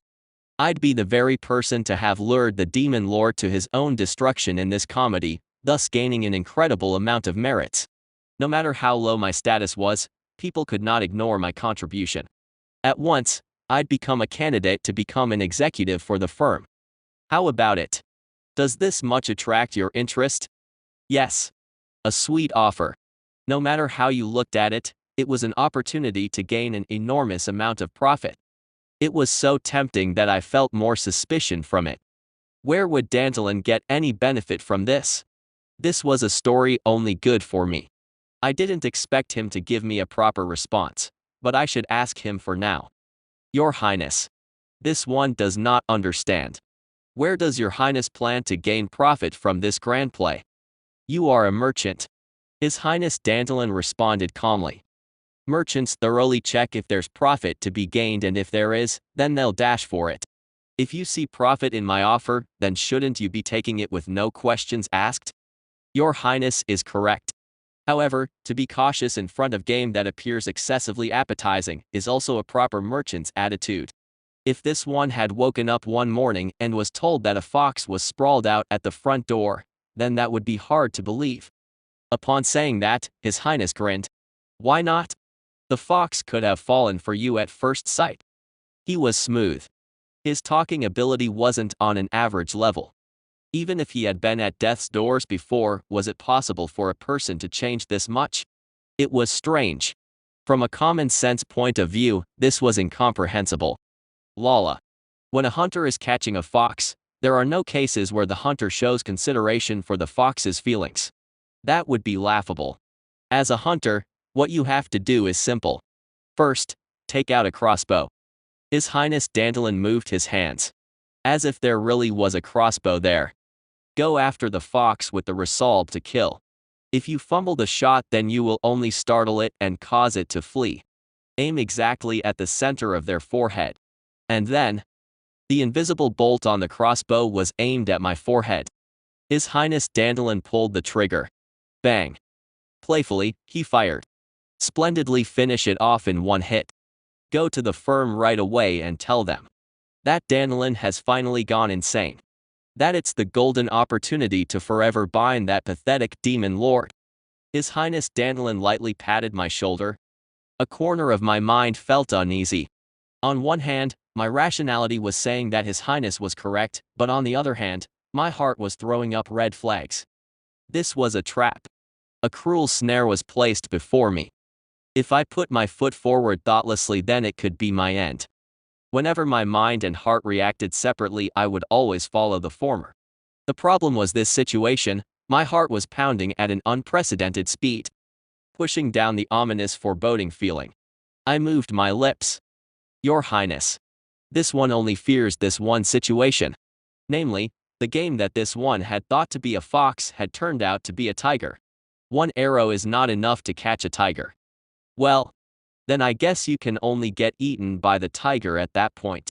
I'd be the very person to have lured the demon lord to his own destruction in this comedy, thus gaining an incredible amount of merits. No matter how low my status was, people could not ignore my contribution. At once, I'd become a candidate to become an executive for the firm. How about it? Does this much attract your interest? Yes. A sweet offer. No matter how you looked at it, it was an opportunity to gain an enormous amount of profit. It was so tempting that I felt more suspicion from it. Where would Dandelion get any benefit from this? This was a story only good for me. I didn't expect him to give me a proper response, but I should ask him for now. Your Highness. This one does not understand. Where does your Highness plan to gain profit from this grand play? You are a merchant. His Highness Dandelion responded calmly. Merchants thoroughly check if there's profit to be gained, and if there is, then they'll dash for it. If you see profit in my offer, then shouldn't you be taking it with no questions asked? Your Highness is correct. However, to be cautious in front of game that appears excessively appetizing is also a proper merchant's attitude. If this one had woken up one morning and was told that a fox was sprawled out at the front door, then that would be hard to believe. Upon saying that, His Highness grinned. Why not? The fox could have fallen for you at first sight. He was smooth. His talking ability wasn't on an average level. Even if he had been at death's doors before, was it possible for a person to change this much? It was strange. From a common sense point of view, this was incomprehensible. Lala. When a hunter is catching a fox, there are no cases where the hunter shows consideration for the fox's feelings. That would be laughable. As a hunter, what you have to do is simple. First, take out a crossbow. His Highness Dandelion moved his hands. As if there really was a crossbow there. Go after the fox with the resolve to kill. If you fumble the shot, then you will only startle it and cause it to flee. Aim exactly at the center of their forehead. And then, the invisible bolt on the crossbow was aimed at my forehead. His Highness Dandelion pulled the trigger. Bang. Playfully, he fired. Splendidly finish it off in one hit. Go to the firm right away and tell them that Dandelion has finally gone insane. That it's the golden opportunity to forever bind that pathetic demon lord. His Highness Dandelion lightly patted my shoulder. A corner of my mind felt uneasy. On one hand, my rationality was saying that His Highness was correct, but on the other hand, my heart was throwing up red flags. This was a trap. A cruel snare was placed before me. If I put my foot forward thoughtlessly, then it could be my end. Whenever my mind and heart reacted separately, I would always follow the former. The problem was this situation, my heart was pounding at an unprecedented speed, pushing down the ominous foreboding feeling. I moved my lips. Your Highness. This one only fears this one situation. Namely, the game that this one had thought to be a fox had turned out to be a tiger. One arrow is not enough to catch a tiger. Well, then I guess you can only get eaten by the tiger at that point.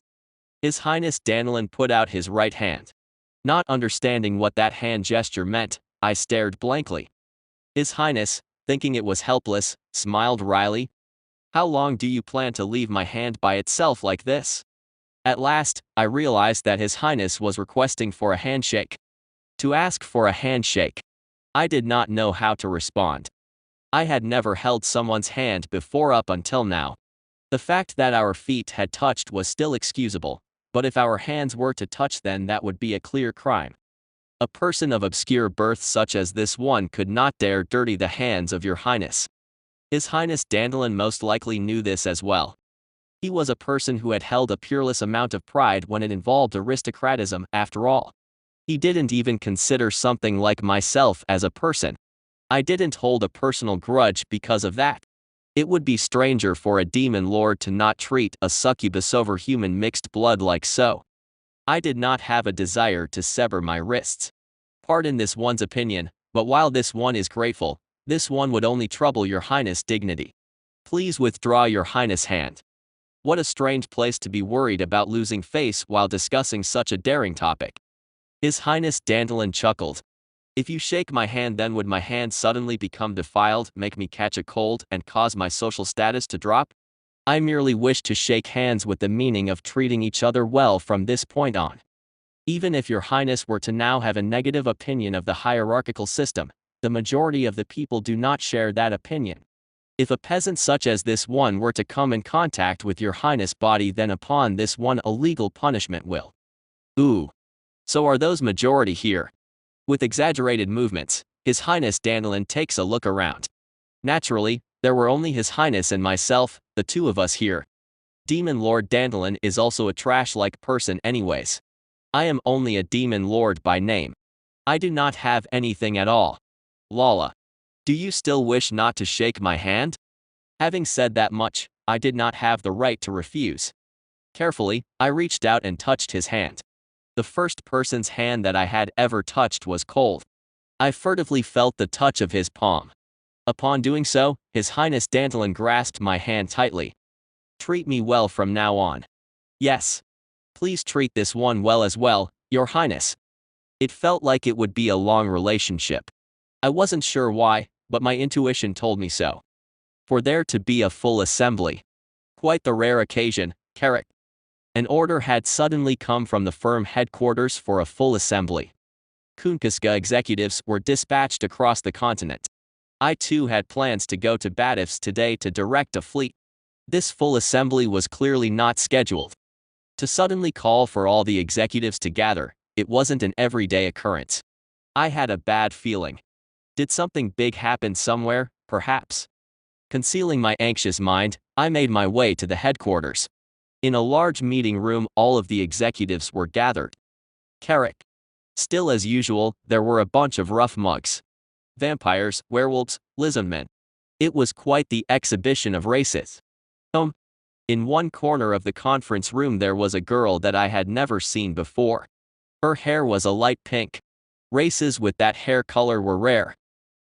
His Highness Dandelion put out his right hand. Not understanding what that hand gesture meant, I stared blankly. His Highness, thinking it was helpless, smiled wryly. How long do you plan to leave my hand by itself like this? At last, I realized that His Highness was requesting for a handshake. To ask for a handshake. I did not know how to respond. I had never held someone's hand before up until now. The fact that our feet had touched was still excusable, but if our hands were to touch, then that would be a clear crime. A person of obscure birth such as this one could not dare dirty the hands of your highness. His Highness Dandelion most likely knew this as well. He was a person who had held a peerless amount of pride when it involved aristocratism after all. He didn't even consider something like myself as a person. I didn't hold a personal grudge because of that. It would be stranger for a demon lord to not treat a succubus over human mixed blood like so. I did not have a desire to sever my wrists. Pardon this one's opinion, but while this one is grateful, this one would only trouble your highness' dignity. Please withdraw your highness' hand. What a strange place to be worried about losing face while discussing such a daring topic. His Highness Dandelion chuckled. If you shake my hand, then would my hand suddenly become defiled, make me catch a cold, and cause my social status to drop? I merely wish to shake hands with the meaning of treating each other well from this point on. Even if your highness were to now have a negative opinion of the hierarchical system, the majority of the people do not share that opinion. If a peasant such as this one were to come in contact with your highness' body, then upon this one a legal punishment will. Ooh. So are those majority here? With exaggerated movements, His Highness Dandelion takes a look around. Naturally, there were only His Highness and myself, the two of us here. Demon Lord Dandelion is also a trash-like person anyways. I am only a demon lord by name. I do not have anything at all. Lala. Do you still wish not to shake my hand? Having said that much, I did not have the right to refuse. Carefully, I reached out and touched his hand. The first person's hand that I had ever touched was cold. I furtively felt the touch of his palm. Upon doing so, His Highness Dandelion grasped my hand tightly. Treat me well from now on. Yes. Please treat this one well as well, Your Highness. It felt like it would be a long relationship. I wasn't sure why, but my intuition told me so. For there to be a full assembly. Quite the rare occasion, Carrick. An order had suddenly come from the firm headquarters for a full assembly. Kunkuska executives were dispatched across the continent. I too had plans to go to Batifs today to direct a fleet. This full assembly was clearly not scheduled. To suddenly call for all the executives to gather, it wasn't an everyday occurrence. I had a bad feeling. Did something big happen somewhere, perhaps? Concealing my anxious mind, I made my way to the headquarters. In a large meeting room, all of the executives were gathered. Carrick. Still as usual, there were a bunch of rough mugs. Vampires, werewolves, lizardmen. It was quite the exhibition of races. In one corner of the conference room there was a girl that I had never seen before. Her hair was a light pink. Races with that hair color were rare.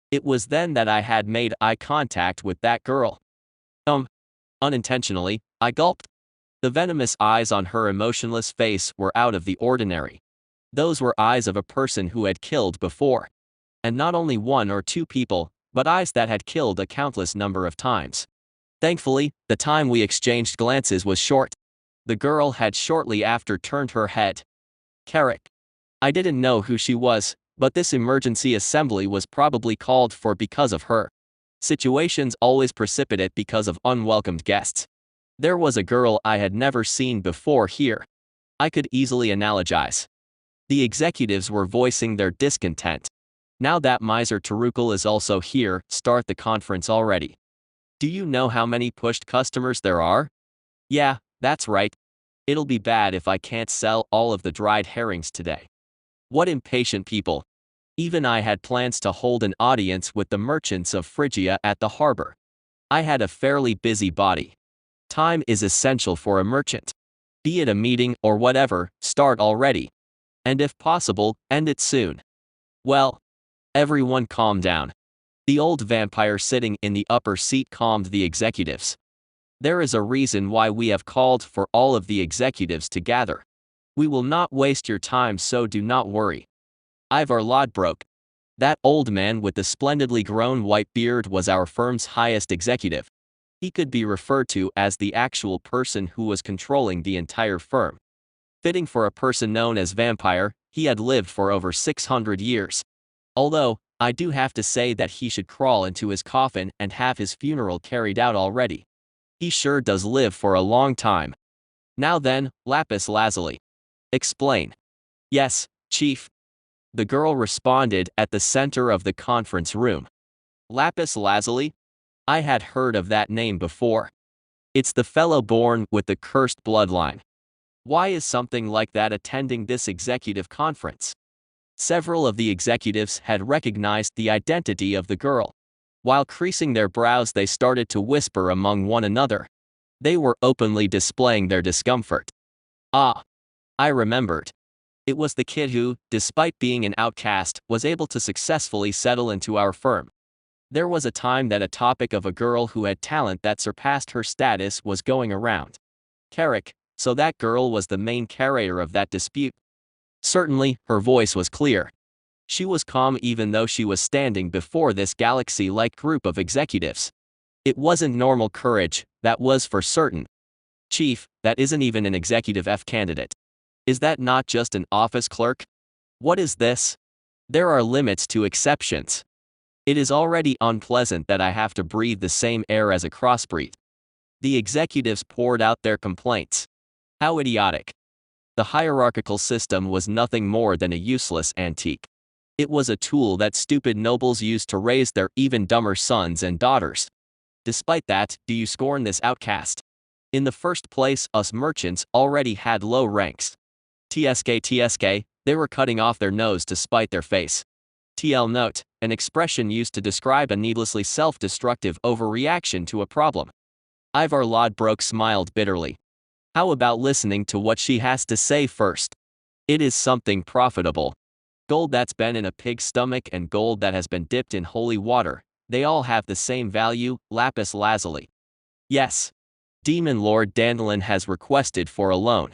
It was then that I had made eye contact with that girl. Unintentionally, I gulped. The venomous eyes on her emotionless face were out of the ordinary. Those were eyes of a person who had killed before. And not only one or two people, but eyes that had killed a countless number of times. Thankfully, the time we exchanged glances was short. The girl had shortly after turned her head. Carrick. I didn't know who she was, but this emergency assembly was probably called for because of her. Situations always precipitate because of unwelcomed guests. There was a girl I had never seen before here. I could easily analogize. The executives were voicing their discontent. Now that miser Tarukal is also here, start the conference already. Do you know how many pushed customers there are? Yeah, that's right. It'll be bad if I can't sell all of the dried herrings today. What impatient people. Even I had plans to hold an audience with the merchants of Phrygia at the harbor. I had a fairly busy body. Time is essential for a merchant. Be it a meeting or whatever, start already. And if possible, end it soon. Well, everyone calm down. The old vampire sitting in the upper seat calmed the executives. There is a reason why we have called for all of the executives to gather. We will not waste your time, so do not worry. Ivar Lodbrok. That old man with the splendidly grown white beard was our firm's highest executive. He could be referred to as the actual person who was controlling the entire firm. Fitting for a person known as vampire, he had lived for over 600 years. Although, I do have to say that he should crawl into his coffin and have his funeral carried out already. He sure does live for a long time. Now then, lapis lazuli. Explain. Yes, Chief. The girl responded at the center of the conference room. Lapis lazuli? I had heard of that name before. It's the fellow born with the cursed bloodline. Why is something like that attending this executive conference? Several of the executives had recognized the identity of the girl. While creasing their brows, they started to whisper among one another. They were openly displaying their discomfort. Ah, I remembered. It was the kid who, despite being an outcast, was able to successfully settle into our firm. There was a time that a topic of a girl who had talent that surpassed her status was going around. Carrick, so that girl was the main carrier of that dispute. Certainly, her voice was clear. She was calm even though she was standing before this galaxy-like group of executives. It wasn't normal courage, that was for certain. Chief, that isn't even an executive F candidate. Is that not just an office clerk? What is this? There are limits to exceptions. It is already unpleasant that I have to breathe the same air as a crossbreed. The executives poured out their complaints. How idiotic. The hierarchical system was nothing more than a useless antique. It was a tool that stupid nobles used to raise their even dumber sons and daughters. Despite that, do you scorn this outcast? In the first place, us merchants already had low ranks. TSK, they were cutting off their nose to spite their face. TL note, an expression used to describe a needlessly self-destructive overreaction to a problem. Ivar Lodbrok smiled bitterly. How about listening to what she has to say first? It is something profitable. Gold that's been in a pig's stomach and gold that has been dipped in holy water, they all have the same value, lapis lazuli. Yes. Demon Lord Dandelion has requested for a loan.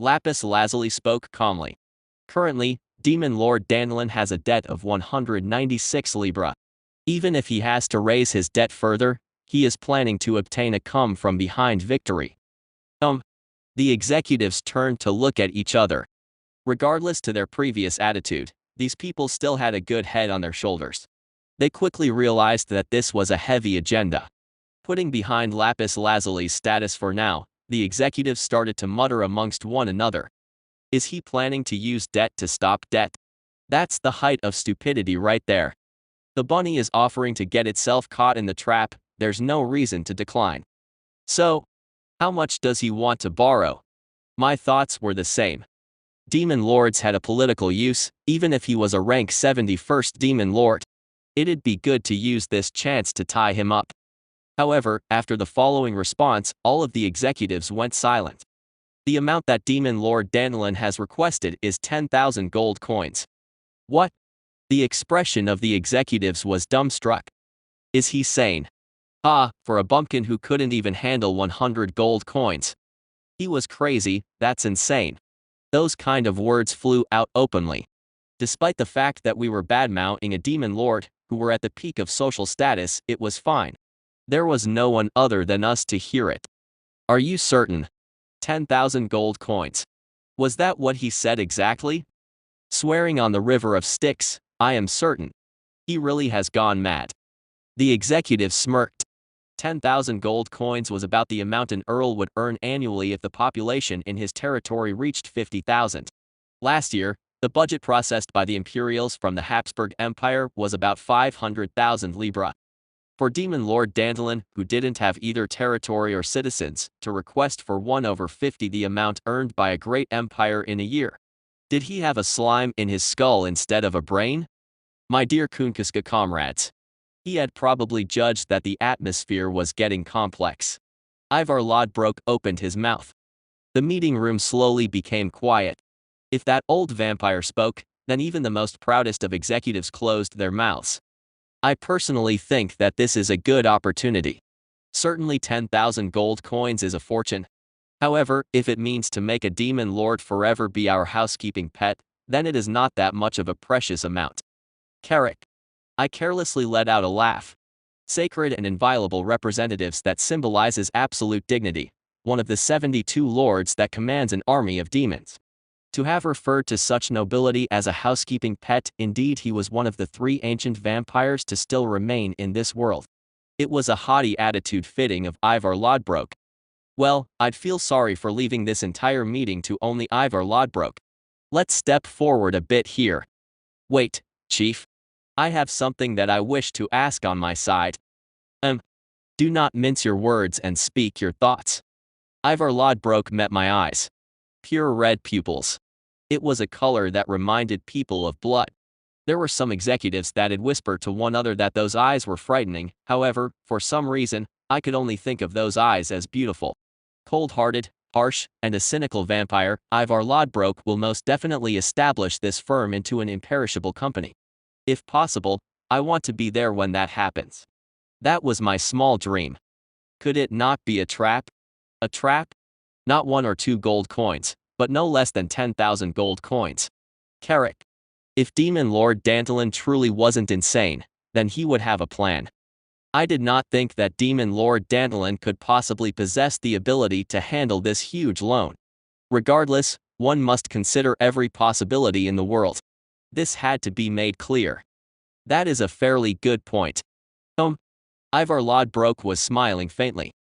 Lapis lazuli spoke calmly. Currently, Demon Lord Dandelion has a debt of 196 libra. Even if he has to raise his debt further, he is planning to obtain a come-from-behind victory. The executives turned to look at each other. Regardless to their previous attitude, these people still had a good head on their shoulders. They quickly realized that this was a heavy agenda. Putting behind lapis lazuli's status for now, the executives started to mutter amongst one another. Is he planning to use debt to stop debt? That's the height of stupidity right there. The bunny is offering to get itself caught in the trap, there's no reason to decline. So, how much does he want to borrow? My thoughts were the same. Demon Lords had a political use, even if he was a rank 71st Demon Lord. It'd be good to use this chance to tie him up. However, after the following response, all of the executives went silent. The amount that Demon Lord Dandelion has requested is 10,000 gold coins. What? The expression of the executives was dumbstruck. Is he sane? Ah, for a bumpkin who couldn't even handle 100 gold coins. He was crazy, that's insane. Those kind of words flew out openly. Despite the fact that we were badmouthing a demon lord, who were at the peak of social status, it was fine. There was no one other than us to hear it. Are you certain? 10,000 gold coins. Was that what he said exactly? Swearing on the river of Styx, I am certain. He really has gone mad. The executive smirked. 10,000 gold coins was about the amount an earl would earn annually if the population in his territory reached 50,000. Last year, the budget processed by the Imperials from the Habsburg Empire was about 500,000 libra. For Demon Lord Dandelion, who didn't have either territory or citizens, to request for 1/50 the amount earned by a great empire in a year. Did he have a slime in his skull instead of a brain? My dear Kunkuska comrades. He had probably judged that the atmosphere was getting complex. Ivar Lodbrok opened his mouth. The meeting room slowly became quiet. If that old vampire spoke, then even the most proudest of executives closed their mouths. I personally think that this is a good opportunity. Certainly 10,000 gold coins is a fortune. However, if it means to make a demon lord forever be our housekeeping pet, then it is not that much of a precious amount. Carrick. I carelessly let out a laugh. Sacred and inviolable representatives that symbolizes absolute dignity. one of the 72 lords that commands an army of demons. To have referred to such nobility as a housekeeping pet, indeed he was one of the 3 ancient vampires to still remain in this world. It was a haughty attitude fitting of Ivar Lodbrok. Well, I'd feel sorry for leaving this entire meeting to only Ivar Lodbrok. Let's step forward a bit here. Wait, Chief. I have something that I wish to ask on my side. Do not mince your words and speak your thoughts. Ivar Lodbrok met my eyes. Pure red pupils. It was a color that reminded people of blood. There were some executives that'd whisper to one another that those eyes were frightening. However, for some reason, I could only think of those eyes as beautiful. Cold-hearted, harsh, and a cynical vampire, Ivar Lodbrok will most definitely establish this firm into an imperishable company. If possible, I want to be there when that happens. That was my small dream. Could it not be a trap? A trap? Not 1 or 2 gold coins, but no less than 10,000 gold coins. Carrick. If Demon Lord Dandelin truly wasn't insane, then he would have a plan. I did not think that Demon Lord Dandelin could possibly possess the ability to handle this huge loan. Regardless, one must consider every possibility in the world. This had to be made clear. That is a fairly good point. Ivar Lodbrok was smiling faintly.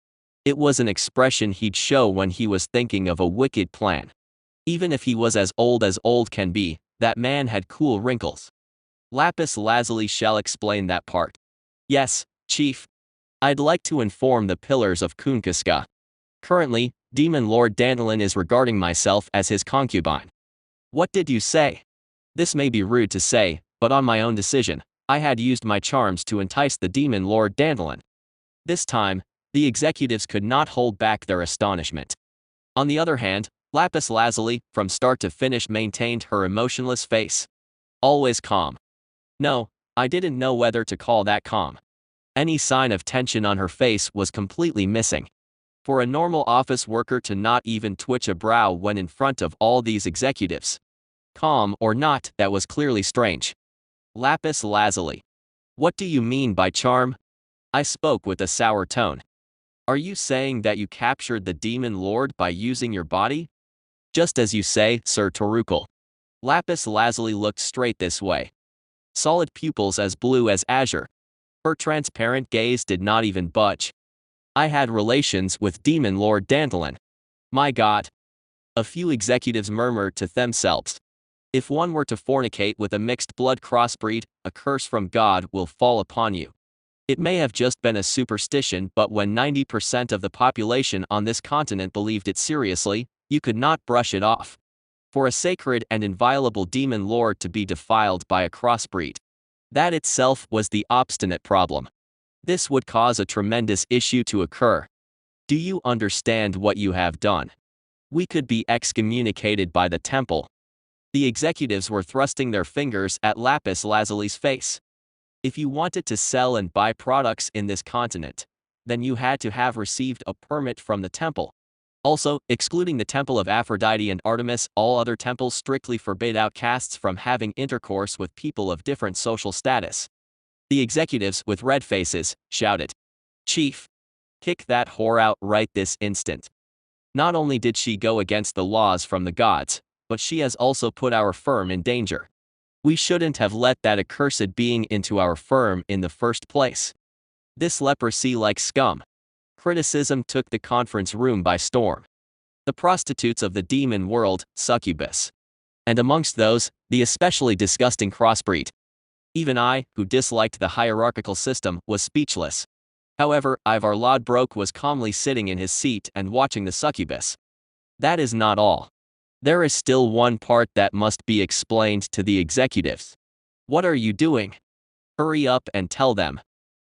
It was an expression he'd show when he was thinking of a wicked plan. Even if he was as old can be, that man had cool wrinkles. Lapis Lazuli shall explain that part. Yes, Chief. I'd like to inform the pillars of Kunkiska. Currently, Demon Lord Dandelin is regarding myself as his concubine. What did you say? This may be rude to say, but on my own decision, I had used my charms to entice the Demon Lord Dandelin. This time, the executives could not hold back their astonishment. On the other hand, Lapis Lazuli, from start to finish, maintained her emotionless face. Always calm. No, I didn't know whether to call that calm. Any sign of tension on her face was completely missing. For a normal office worker to not even twitch a brow when in front of all these executives. Calm or not, that was clearly strange. Lapis Lazuli. What do you mean by charm? I spoke with a sour tone. Are you saying that you captured the Demon Lord by using your body? Just as you say, Sir Torukal. Lapis Lazuli looked straight this way. Solid pupils as blue as azure. Her transparent gaze did not even budge. I had relations with Demon Lord Dandelin. My God. A few executives murmured to themselves. If one were to fornicate with a mixed-blood crossbreed, a curse from God will fall upon you. It may have just been a superstition, but when 90% of the population on this continent believed it seriously, you could not brush it off. For a sacred and inviolable demon lord to be defiled by a crossbreed, that itself was the obstinate problem. This would cause a tremendous issue to occur. Do you understand what you have done? We could be excommunicated by the temple. The executives were thrusting their fingers at Lapis Lazuli's face. If you wanted to sell and buy products in this continent, then you had to have received a permit from the temple. Also, excluding the temple of Aphrodite and Artemis, all other temples strictly forbade outcasts from having intercourse with people of different social status. The executives, with red faces, shouted, "Chief! Kick that whore out right this instant. Not only did she go against the laws from the gods, but she has also put our firm in danger. We shouldn't have let that accursed being into our firm in the first place. This leprosy like scum." Criticism took the conference room by storm. The prostitutes of the demon world, succubus. And amongst those, the especially disgusting crossbreed. Even I, who disliked the hierarchical system, was speechless. However, Ivar Lodbrok was calmly sitting in his seat and watching the succubus. That is not all. There is still one part that must be explained to the executives. What are you doing? Hurry up and tell them.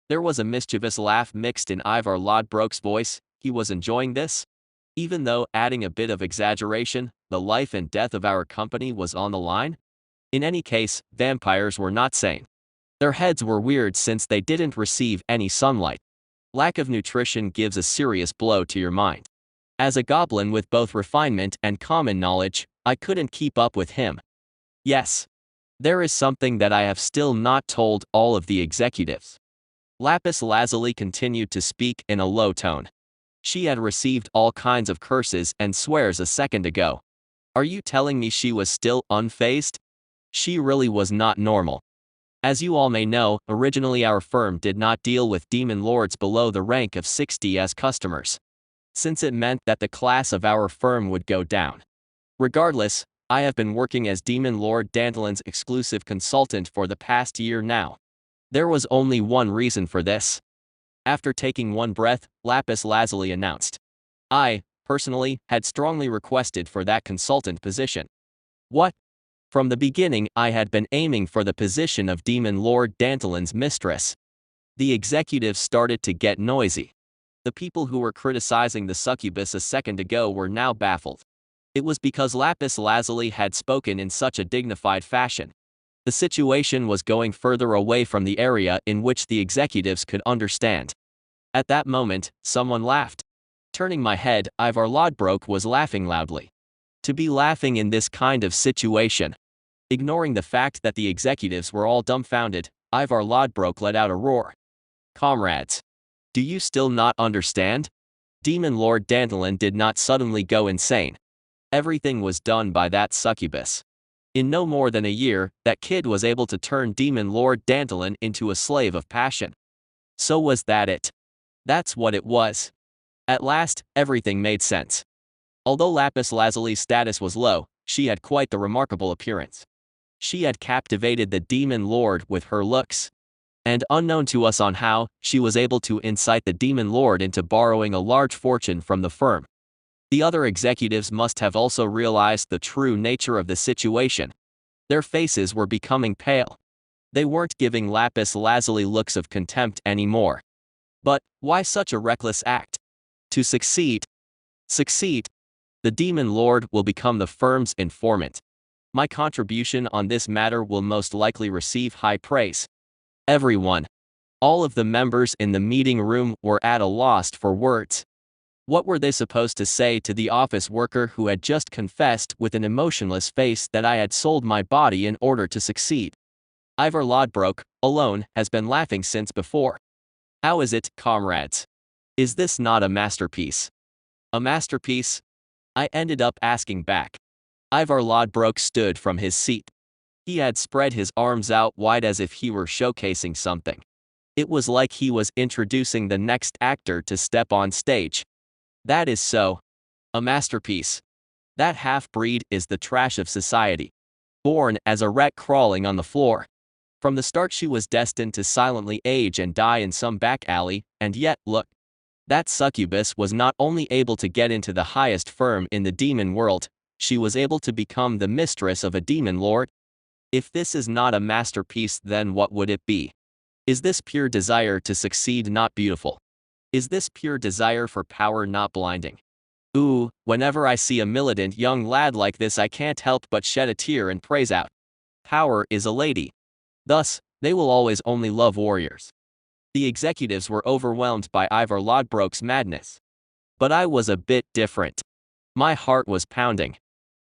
There was a mischievous laugh mixed in Ivar Lodbrok's voice. He was enjoying this. Even though, adding a bit of exaggeration, the life and death of our company was on the line. In any case, vampires were not sane. Their heads were weird since they didn't receive any sunlight. Lack of nutrition gives a serious blow to your mind. As a goblin with both refinement and common knowledge, I couldn't keep up with him. Yes. There is something that I have still not told all of the executives. Lapis Lazuli continued to speak in a low tone. She had received all kinds of curses and swears a second ago. Are you telling me she was still unfazed? She really was not normal. As you all may know, originally our firm did not deal with demon lords below the rank of 60 as customers, since it meant that the class of our firm would go down. Regardless, I have been working as Demon Lord Dandalin's exclusive consultant for the past year now. There was only one reason for this. After taking one breath, Lapis Lazuli announced. I, personally, had strongly requested for that consultant position. What? From the beginning I had been aiming for the position of Demon Lord Dandalin's mistress. The executives started to get noisy. The people who were criticizing the succubus a second ago were now baffled. It was because Lapis Lazuli had spoken in such a dignified fashion. The situation was going further away from the area in which the executives could understand. At that moment, someone laughed. Turning my head, Ivar Lodbrok was laughing loudly. To be laughing in this kind of situation. Ignoring the fact that the executives were all dumbfounded, Ivar Lodbrok let out a roar. Comrades! Do you still not understand? Demon Lord Dandelion did not suddenly go insane. Everything was done by that succubus. In no more than a year, that kid was able to turn Demon Lord Dandelion into a slave of passion. So was that it? That's what it was. At last, everything made sense. Although Lapis Lazuli's status was low, she had quite the remarkable appearance. She had captivated the Demon Lord with her looks. And unknown to us on how, she was able to incite the Demon Lord into borrowing a large fortune from the firm. The other executives must have also realized the true nature of the situation. Their faces were becoming pale. They weren't giving Lapis Lazuli looks of contempt anymore. But, why such a reckless act? To succeed. Succeed. The Demon Lord will become the firm's informant. My contribution on this matter will most likely receive high praise. Everyone. All of the members in the meeting room were at a loss for words. What were they supposed to say to the office worker who had just confessed with an emotionless face that I had sold my body in order to succeed? Ivar Lodbrok, alone, has been laughing since before. How is it, comrades? Is this not a masterpiece? A masterpiece? I ended up asking back. Ivar Lodbrok stood from his seat. He had spread his arms out wide as if he were showcasing something. It was like he was introducing the next actor to step on stage. That is so. A masterpiece. That half-breed is the trash of society. Born as a wreck crawling on the floor. From the start she was destined to silently age and die in some back alley, and yet, look. That succubus was not only able to get into the highest firm in the demon world, she was able to become the mistress of a demon lord. If this is not a masterpiece, then what would it be? Is this pure desire to succeed not beautiful? Is this pure desire for power not blinding? Ooh, whenever I see a militant young lad like this I can't help but shed a tear and praise out. Power is a lady. Thus, they will always only love warriors. The executives were overwhelmed by Ivar Lodbrok's madness. But I was a bit different. My heart was pounding.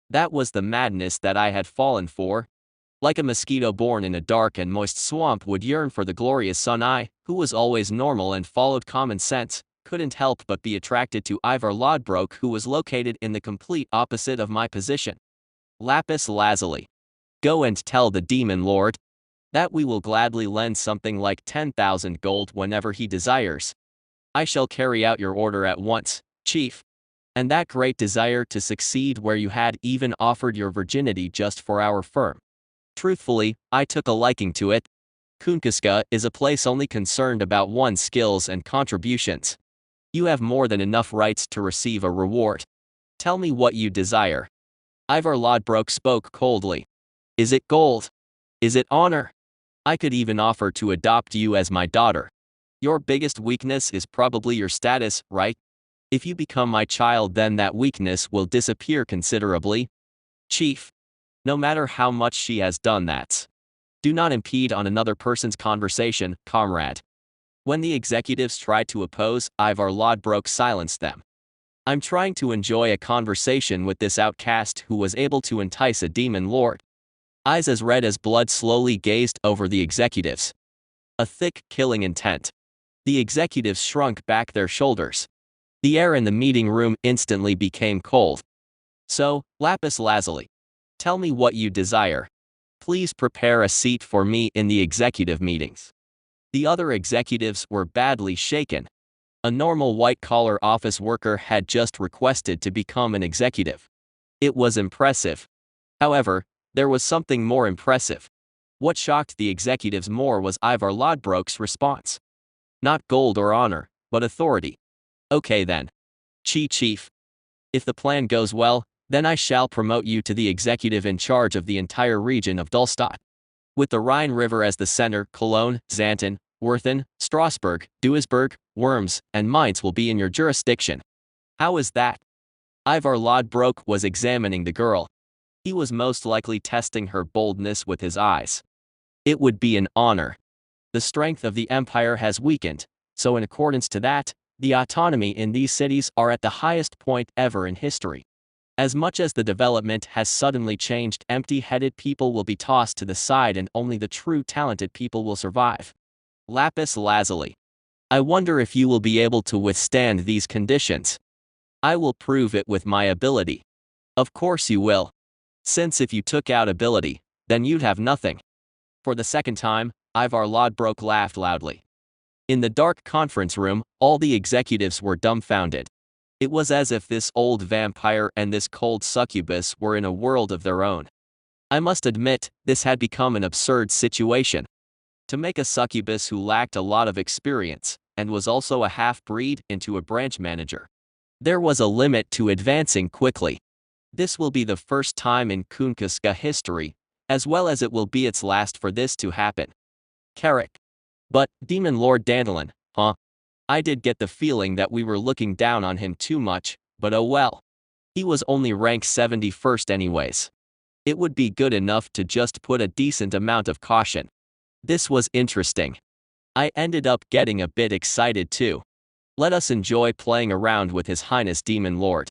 That was the madness that I had fallen for. Like a mosquito born in a dark and moist swamp would yearn for the glorious sun, I, who was always normal and followed common sense, couldn't help but be attracted to Ivar Lodbrok, who was located in the complete opposite of my position. Lapis Lazuli. Go and tell the Demon Lord that we will gladly lend something like 10,000 gold whenever he desires. I shall carry out your order at once, Chief. And that great desire to succeed where you had even offered your virginity just for our firm. Truthfully, I took a liking to it. Kunkuska is a place only concerned about one's skills and contributions. You have more than enough rights to receive a reward. Tell me what you desire. Ivar Lodbrok spoke coldly. Is it gold? Is it honor? I could even offer to adopt you as my daughter. Your biggest weakness is probably your status, right? If you become my child, then that weakness will disappear considerably. Chief. No matter how much she has done that. Do not impede on another person's conversation, comrade. When the executives tried to oppose, Ivar Lodbrok silenced them. I'm trying to enjoy a conversation with this outcast who was able to entice a demon lord. Eyes as red as blood slowly gazed over the executives. A thick, killing intent. The executives shrunk back their shoulders. The air in the meeting room instantly became cold. So, lapis lazuli, tell me what you desire. Please prepare a seat for me in the executive meetings. The other executives were badly shaken. A normal white-collar office worker had just requested to become an executive. It was impressive. However, there was something more impressive. What shocked the executives more was Ivar Lodbrok's response. Not gold or honor, but authority. Okay then. Chief. If the plan goes well, then I shall promote you to the executive in charge of the entire region of Dullstadt. With the Rhine River as the center, Cologne, Xanten, Werthen, Strasbourg, Duisburg, Worms, and Mainz will be in your jurisdiction. How is that? Ivar Lodbrok was examining the girl. He was most likely testing her boldness with his eyes. It would be an honor. The strength of the empire has weakened, so in accordance to that, the autonomy in these cities are at the highest point ever in history. As much as the development has suddenly changed, empty-headed people will be tossed to the side and only the true talented people will survive. Lapis lazuli. I wonder if you will be able to withstand these conditions. I will prove it with my ability. Of course you will. Since if you took out ability, then you'd have nothing. For the second time, Ivar Lodbrok laughed loudly. In the dark conference room, all the executives were dumbfounded. It was as if this old vampire and this cold succubus were in a world of their own. I must admit, this had become an absurd situation. To make a succubus who lacked a lot of experience, and was also a half-breed, into a branch manager. There was a limit to advancing quickly. This will be the first time in Kunkuska history, as well as it will be its last for this to happen. Carrick. But, Demon Lord Dandelion, huh? I did get the feeling that we were looking down on him too much, but oh well. He was only rank 71st anyways. It would be good enough to just put a decent amount of caution. This was interesting. I ended up getting a bit excited too. Let us enjoy playing around with His Highness Demon Lord.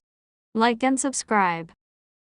Like and subscribe.